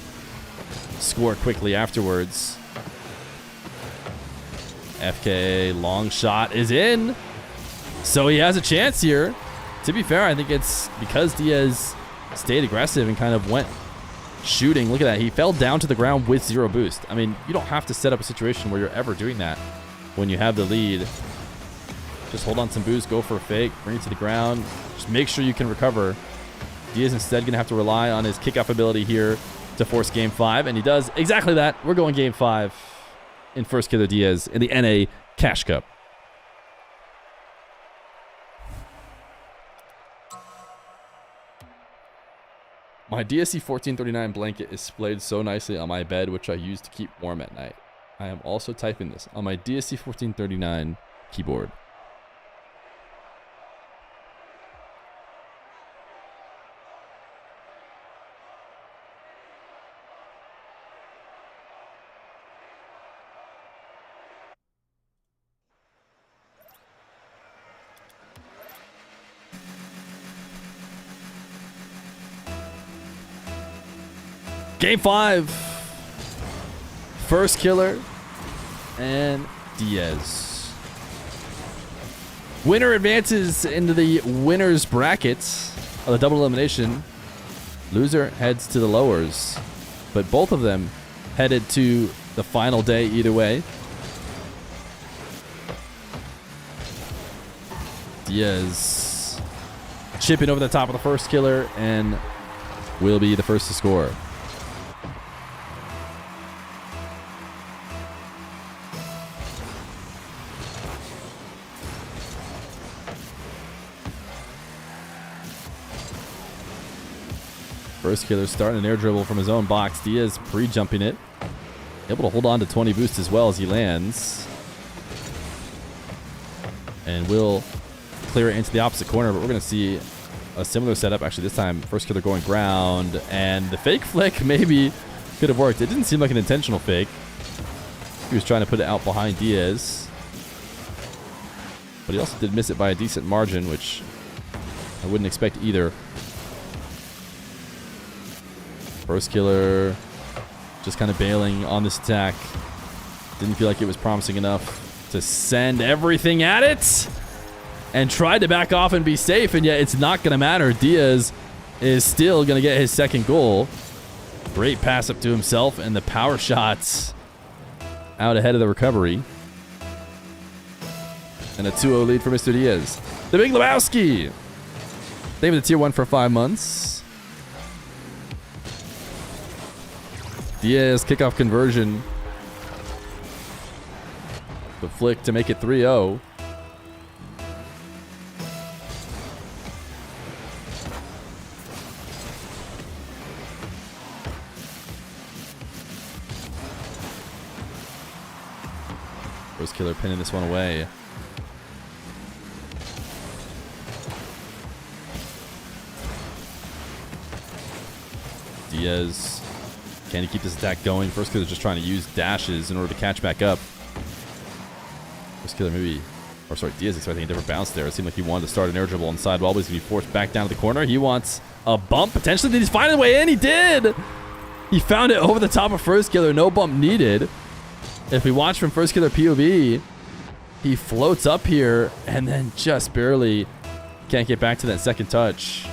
score quickly afterwards. FK long shot is in. So he has a chance here. To be fair, I think it's because Diaz stayed aggressive and kind of went shooting. Look at that. He fell down to the ground with 0 boost. I mean, you don't have to set up a situation where you're ever doing that when you have the lead. Just hold on some boost, go for a fake, bring it to the ground. Just make sure you can recover. Diaz instead going to have to rely on his kickoff ability here to force game 5, and he does exactly that. We're going game 5 in First Killer Diaz in the NA Cash Cup. My DSC 1439 blanket is splayed so nicely on my bed, which I use to keep warm at night. I am also typing this on my DSC 1439 keyboard. Game 5. First Killer and Diaz. Winner advances into the winner's bracket of the double elimination. Loser heads to the lowers. But both of them headed to the final day either way. Diaz chipping over the top of the First Killer and will be the first to score. First Killer starting an air dribble from his own box. Diaz pre-jumping it. Able to hold on to 20 boost as well as he lands. And will clear it into the opposite corner, but we're going to see a similar setup. Actually, this time, First Killer going ground. And the fake flick maybe could have worked. It didn't seem like an intentional fake. He was trying to put it out behind Diaz. But he also did miss it by a decent margin, which I wouldn't expect either. First Killer just kind of bailing on this attack. Didn't feel like it was promising enough to send everything at it. And tried to back off and be safe, and yet it's not going to matter. Diaz is still going to get his second goal. Great pass up to himself, and the power shots out ahead of the recovery. And a 2-0 lead for Mr. Diaz. The Big Lebowski. They have the tier 1 for 5 months. Diaz kickoff conversion. The flick to make it 3-0. First Killer pinning this one away. Diaz, can he keep this attack going? First Killer just trying to use dashes in order to catch back up. First Killer maybe, or sorry, Diaz expecting a different bounce there. It seemed like he wanted to start an air dribble on the sidewall, but he's going to be forced back down to the corner. He wants a bump, potentially. Did he find a way in? He did! He found it over the top of First Killer. No bump needed. If we watch from First Killer POV, he floats up here and then just barely can't get back to that second touch.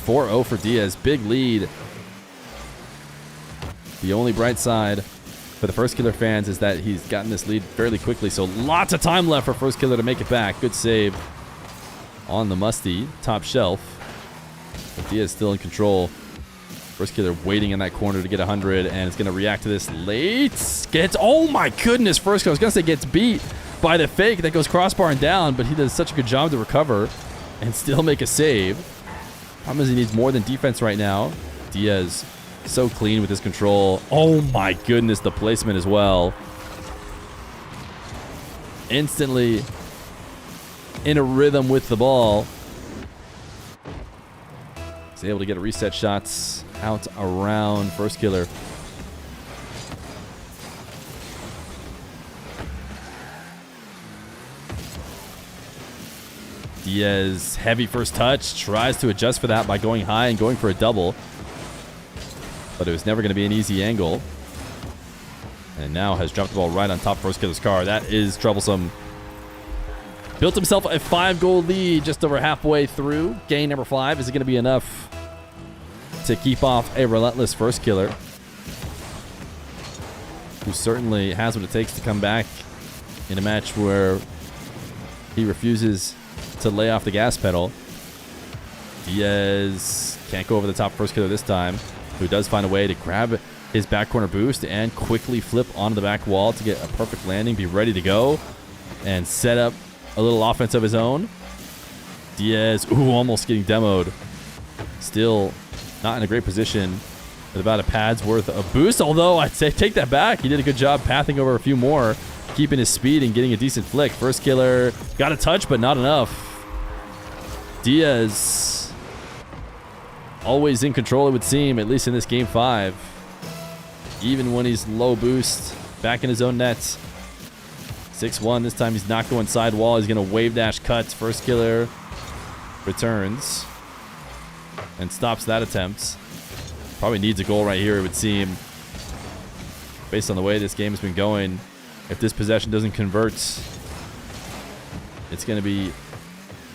4-0 for Diaz. Big lead. The only bright side for the First Killer fans is that he's gotten this lead fairly quickly, so lots of time left for First Killer to make it back. Good save on the musty top shelf. But Diaz still in control. First Killer waiting in that corner to get 100, and it's going to react to this late. Gets, oh my goodness, First Killer, I was going to say gets beat by the fake that goes crossbar and down, but he does such a good job to recover. and still make a save. Problem is he needs more than defense right now. Diaz so clean with his control. Oh my goodness, the placement as well. Instantly in a rhythm with the ball. He's able to get a reset shots out around FIRSTKILLER. Diaz, heavy first touch, tries to adjust for that by going high and going for a double. But it was never going to be an easy angle. And now has dropped the ball right on top of FIRSTKILLER's car. That is troublesome. Built himself a 5-goal lead just over halfway through. Game number 5. Is it going to be enough to keep off a relentless FIRSTKILLER, who certainly has what it takes to come back in a match where he refuses to lay off the gas pedal? Diaz can't go over the top FIRSTKILLER this time, who does find a way to grab his back corner boost and quickly flip onto the back wall to get a perfect landing, be ready to go, and set up a little offense of his own. Diaz, almost getting demoed. Still not in a great position with about a pad's worth of boost, although I'd say take that back. He did a good job pathing over a few more, keeping his speed and getting a decent flick. FIRSTKILLER got a touch, but not enough. Diaz always in control, it would seem, at least in this game 5. Even when he's low boost, back in his own net. 6-1, this time he's not going sidewall. He's going to wave dash cuts. FIRSTKILLER returns and stops that attempt. Probably needs a goal right here, it would seem, based on the way this game has been going. If this possession doesn't convert, it's going to be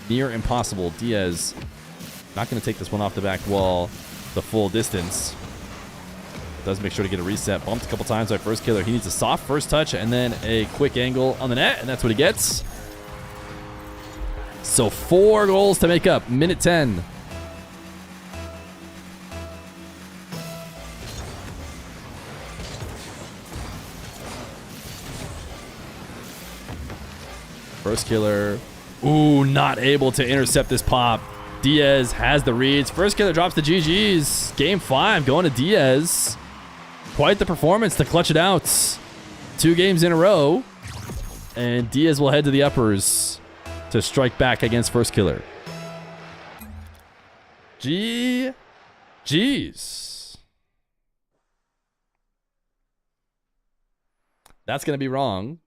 near impossible. Diaz not going to take this one off the back wall the full distance. Does make sure to get a reset. Bumped a couple times by FIRSTKILLER. He needs a soft first touch and then a quick angle on the net, and that's what he gets. So 4 goals to make up. Minute 10. FIRSTKILLER. Ooh, not able to intercept this pop. Diaz has the reads. FIRSTKILLER drops the GGs. Game 5 going to Diaz. Quite the performance to clutch it out. 2 games in a row. And Diaz will head to the uppers to strike back against FIRSTKILLER. Jeez. That's going to be wrong,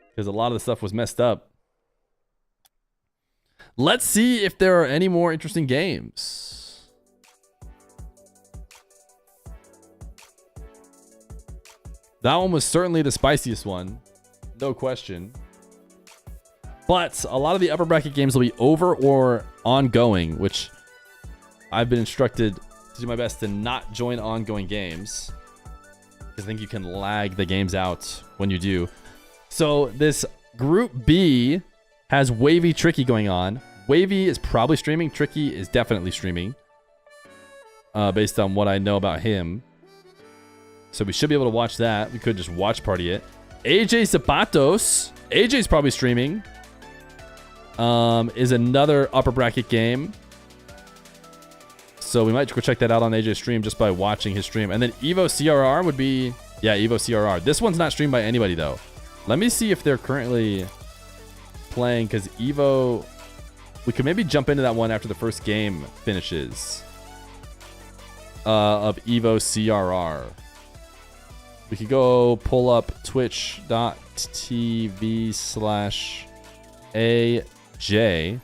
because a lot of the stuff was messed up. Let's see if there are any more interesting games. That one was certainly the spiciest one, no question. But a lot of the upper bracket games will be over or ongoing, which I've been instructed to do my best to not join ongoing games, because I think you can lag the games out when you do. So this Group B has WAHVE Tricky going on. WAHVE is probably streaming. Tricky is definitely streaming, based on what I know about him. So we should be able to watch that. We could just watch party it. Zapatos. AJ's probably streaming. Is another upper bracket game. So we might go check that out on AJ's stream just by watching his stream. And then EVOH CRR would be... Yeah, EVOH CRR. This one's not streamed by anybody, though. Let me see if they're currently playing, because EVO... We could maybe jump into that one after the first game finishes. Of EVOH CRR. We could go pull up twitch.tv/AJ.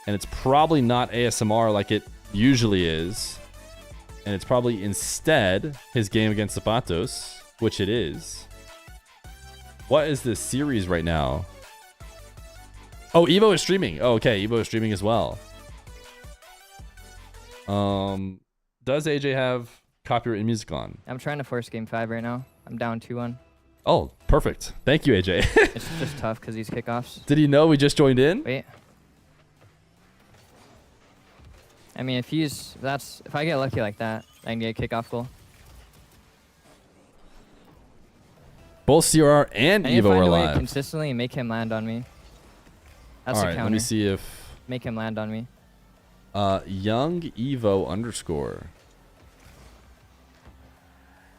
And it's probably not ASMR like it usually is. And it's probably instead his game against Zapatos, which it is. What is this series right now? Oh, EVO is streaming. Oh, okay, EVO is streaming as well. Does AJ have copyright music on? I'm trying to force game 5 right now. I'm down 2-1. Oh, perfect. Thank you, AJ. It's just tough because these kickoffs. Did he know we just joined in? Wait. I mean, if I get lucky like that, I can get a kickoff goal. Both CRR and I need to EVO find are a way to live. consistently make him land on me. That's All the right, counter. let me see if make him land on me. Young Evo _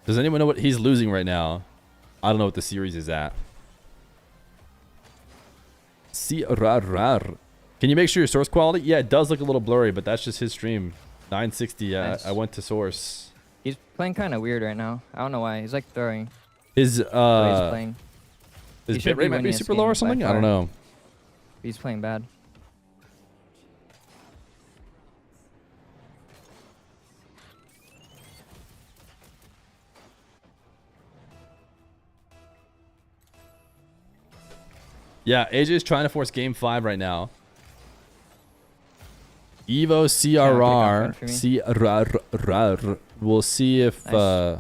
Does anyone know what he's losing right now? I don't know what the series is at. CRR. Can you make sure your source quality? Yeah, it does look a little blurry, but that's just his stream. 960. Nice. I went to source. He's playing kind of weird right now. I don't know why. He's like throwing. His He's playing. his He should bitrate be might be winning this super low game or by something. I far. don't know. He's playing bad. Yeah, AJ is trying to force game 5 right now. Evo CRR. CRR. We'll see if Nice.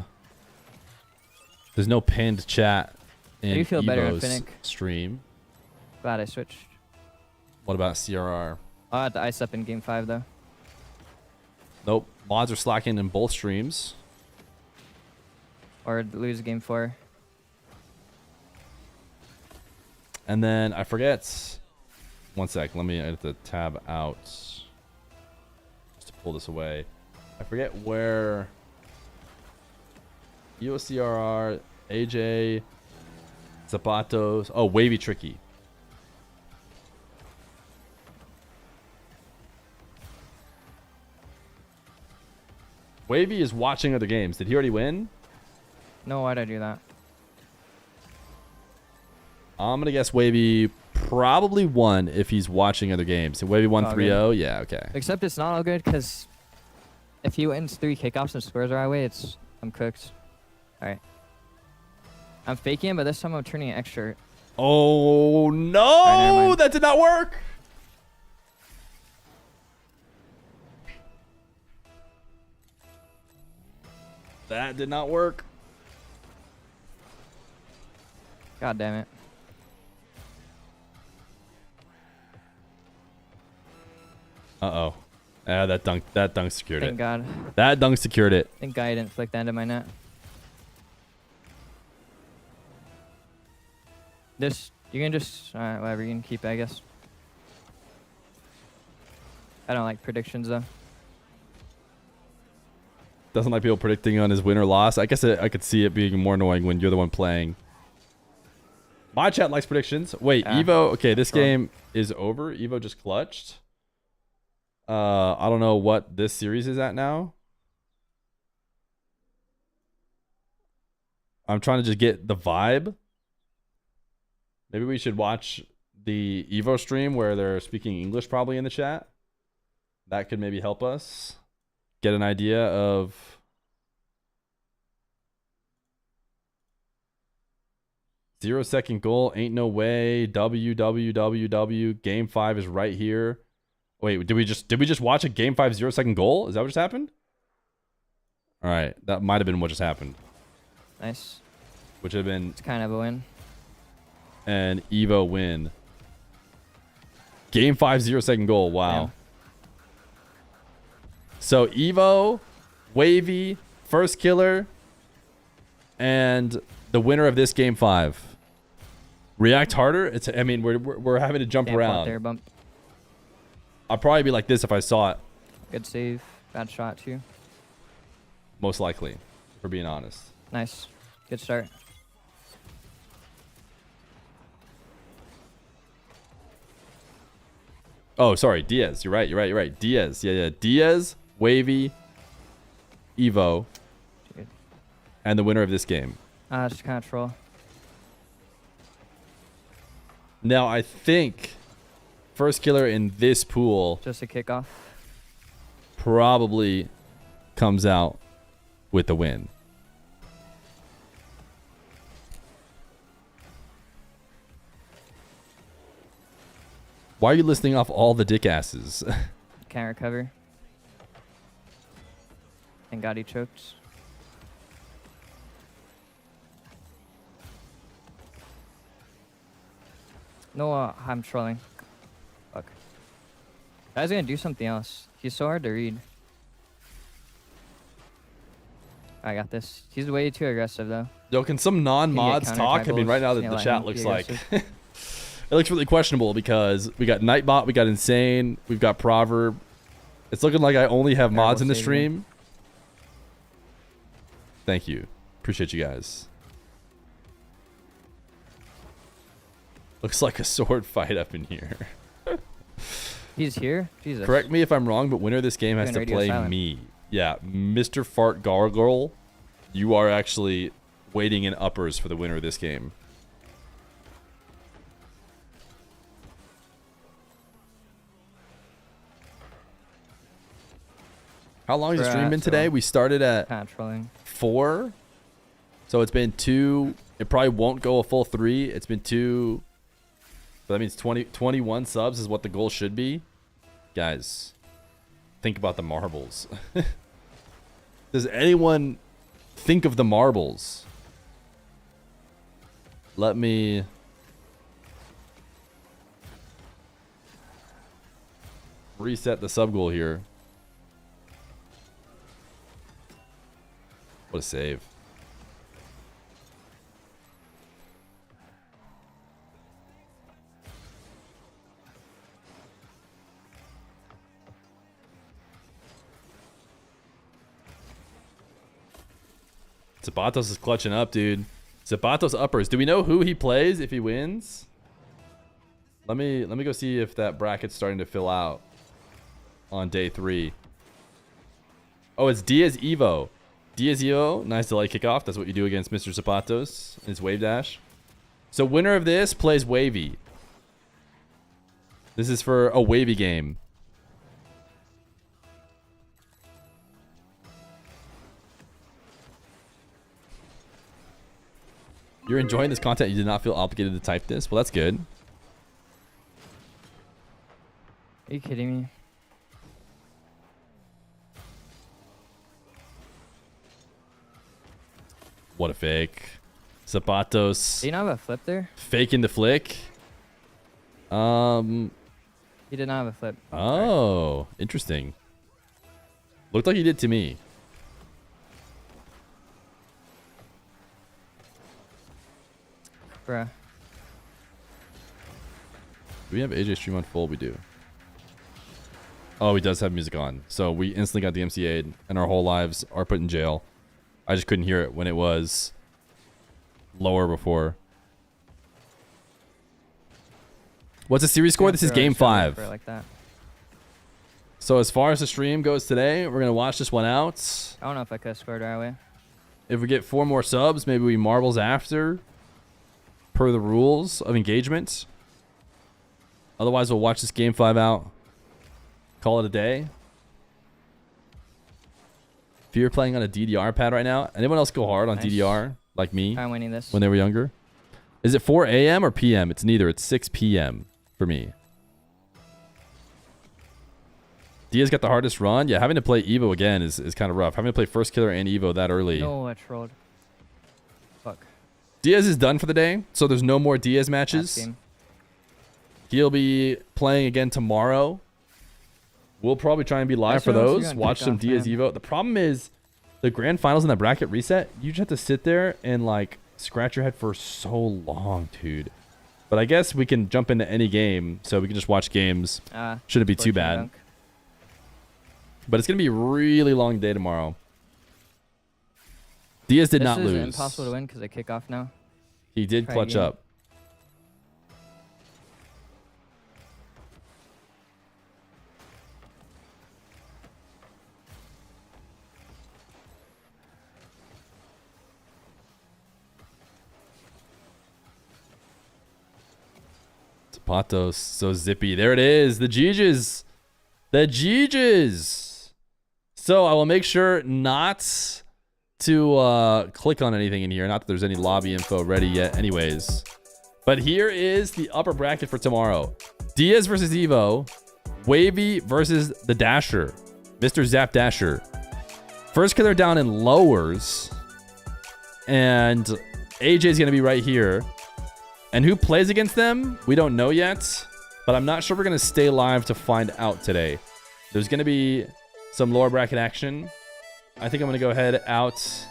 there's no pinned chat in do you feel better on Evo's Finnick? stream. Glad I switched. What about CRR? I'll have to ice up in game 5 though. Nope. Mods are slacking in both streams. Or lose game 4. And then I forget. One sec. Let me edit the tab out. Just to pull this away. I forget where. UOCRR, AJ, Zapatos. Oh, Wavy Tricky. Wavy is watching other games. Did he already win? No, why'd I do that? I'm going to guess Wavy probably won if he's watching other games. So Wavy won All 3-0. Yeah, okay. Except it's not all good because if he wins 3 kickoffs and scores our way, I'm cooked. All right. I'm faking him, but this time I'm turning it extra. Oh, never no! mind. That did not work! That did not work. God damn it. Uh-oh. That dunk secured Thank it. God. That dunk secured it. Thank God I didn't flick the end of my net. You can just, whatever, you can keep it, I guess. I don't like predictions though. Doesn't like people predicting on his win or loss. I guess I could see it being more annoying when you're the one playing. My chat likes predictions. Wait, Yeah. Evo. Okay, this Sure. game is over. Evo just clutched. I don't know what this series is at now. I'm trying to just get the vibe. Maybe we should watch the Evo stream where they're speaking English probably in the chat. That could maybe help us get an idea of 0-second goal. Ain't no way. WWWW. Game 5 is right here. Wait, did we just watch a game 5 0-second goal? Is that what just happened? All right, that might have been what just happened. Nice. Which would have been It's kind of a win. an Evo win. Game 5 0-second goal. Wow. Damn. So Evo, Wavy, FIRSTKILLER, and the winner of this game 5. React harder. I mean, we're having to jump Damn, around. there, bump. I'd probably be like this if I saw it. Good save. Bad shot too. Most likely, for being honest. Nice. Good start. Oh, sorry, Diaz. You're right. Diaz. Yeah. Diaz, Wavy, Evo, Dude. and the winner of this game. Just kind of troll. Now, I think FIRSTKILLER in this pool Just a kickoff. probably comes out with the win. Why are you listing off all the dick asses? Can't recover. Thank God he choked. No, I'm trolling. Fuck. I was gonna do something else. He's so hard to read. I got this. He's way too aggressive though. Yo, can some non-mods counter talk? I mean, tackles. right now Can't the let chat him looks be like It looks really questionable because we got Nightbot, we got Insane, we've got Proverb. It's looking like I only have mods in the stream. Thank you. Appreciate you guys. Looks like a sword fight up in here. He's here? Jesus. Correct me if I'm wrong, but winner of this game has to play me. Yeah, Mr. Fart Gargle, you are actually waiting in uppers for the winner of this game. How long has the stream been today? We started at 4. So it's been 2. It probably won't go a full 3. It's been 2. But that means 21 subs is what the goal should be. Guys, think about the marbles. Does anyone think of the marbles? Let me... reset the sub goal here. What a save. Zapatos is clutching up, dude. Zapatos uppers. Do we know who he plays if he wins? Let me go see if that bracket's starting to fill out on day 3. Oh, it's Diaz Evo. Diaz Evo, nice delay kickoff. That's what you do against Mr. Zapatos in his wave dash. So winner of this plays wavy. This is for a wavy game. You're enjoying this content. You did not feel obligated to type this. Well, that's good. Are you kidding me? What a fake. Zapatos. Do you not have a flip there? Faking the flick. He did not have a flip. Oh, interesting. Looked like he did to me. Bruh. Do we have AJ stream on full? We do. Oh, he does have music on. So we instantly got the MCA'd and our whole lives are put in jail. I just couldn't hear it when it was lower before. What's the series score? This is game 5. Like that. So as far as the stream goes today, we're going to watch this one out. I don't know if I could have scored right away. If we get 4 more subs, maybe we marbles after. Per the rules of engagement. Otherwise, we'll watch this game 5 out. Call it a day. Feer playing on a DDR pad right now. Anyone else go hard on DDR like me? I'm winning this. When they were younger? Is it 4 a.m. or p.m.? It's neither. It's 6 p.m. for me. Diaz got the hardest run. Yeah, having to play Evo again is kind of rough. Having to play FIRSTKILLER and Evo that early. No, I trolled. Fuck. Diaz is done for the day, so there's no more Diaz matches. He'll be playing again tomorrow. We'll probably try and be live for those. Watch some Diaz Evo. The problem is the grand finals in the bracket reset. You just have to sit there and like scratch your head for so long, dude. But I guess we can jump into any game, so we can just watch games. Shouldn't be too bad. Dunk. But it's gonna be a really long day tomorrow. Diaz did not lose. This is impossible to win because I kick off now. He did clutch up. Zapatos, so zippy. There it is. The GGs. The GGs. So I will make sure not to click on anything in here. Not that there's any lobby info ready yet anyways. But here is the upper bracket for tomorrow. Diaz versus Evo. Wavy versus the Dasher. Mr. Zap Dasher. FIRSTKILLER down in lowers. And AJ's going to be right here. And who plays against them? We don't know yet. But I'm not sure we're going to stay live to find out today. There's going to be some lower bracket action. I think I'm going to go ahead out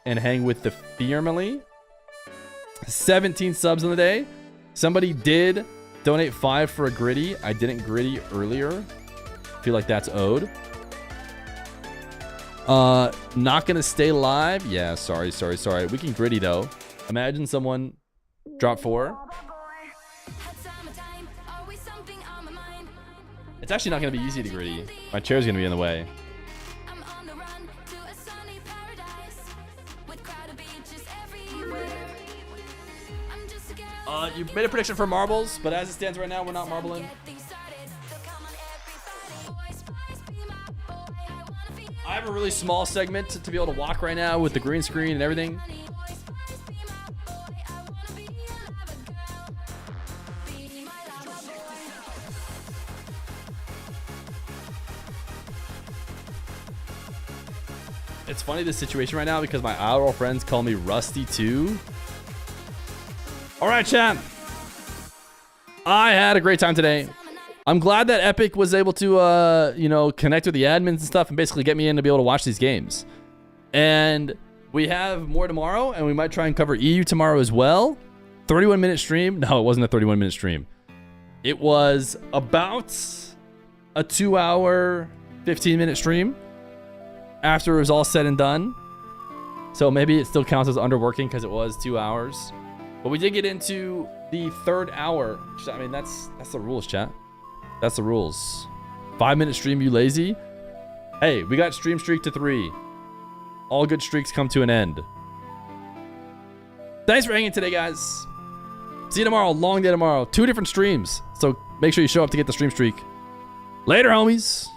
and hang with the Feer. 17 subs in the day. Somebody did Donate 5 for a gritty. I didn't gritty earlier. Feel like that's owed. Not gonna stay live. Yeah, sorry. We can gritty though. Imagine someone drop 4. It's actually not gonna be easy to gritty. My chair's gonna be in the way. You made a prediction for marbles, but as it stands right now, we're not marbling. I have a really small segment to be able to walk right now with the green screen and everything. It's funny this situation right now because my IRL friends call me Rusty too. All right, chat. I had a great time today. I'm glad that Epic was able to, you know, connect with the admins and stuff and basically get me in to be able to watch these games. And we have more tomorrow, and we might try and cover EU tomorrow as well. 31-minute stream. No, it wasn't a 31-minute stream. It was about a 2-hour, 15-minute stream after it was all said and done. So maybe it still counts as underworking because it was 2 hours. But we did get into the 3rd hour. I mean, that's the rules, chat. That's the rules. 5-minute stream, you lazy? Hey, we got stream streak to 3. All good streaks come to an end. Thanks for hanging today, guys. See you tomorrow. Long day tomorrow. 2 different streams. So make sure you show up to get the stream streak. Later, homies.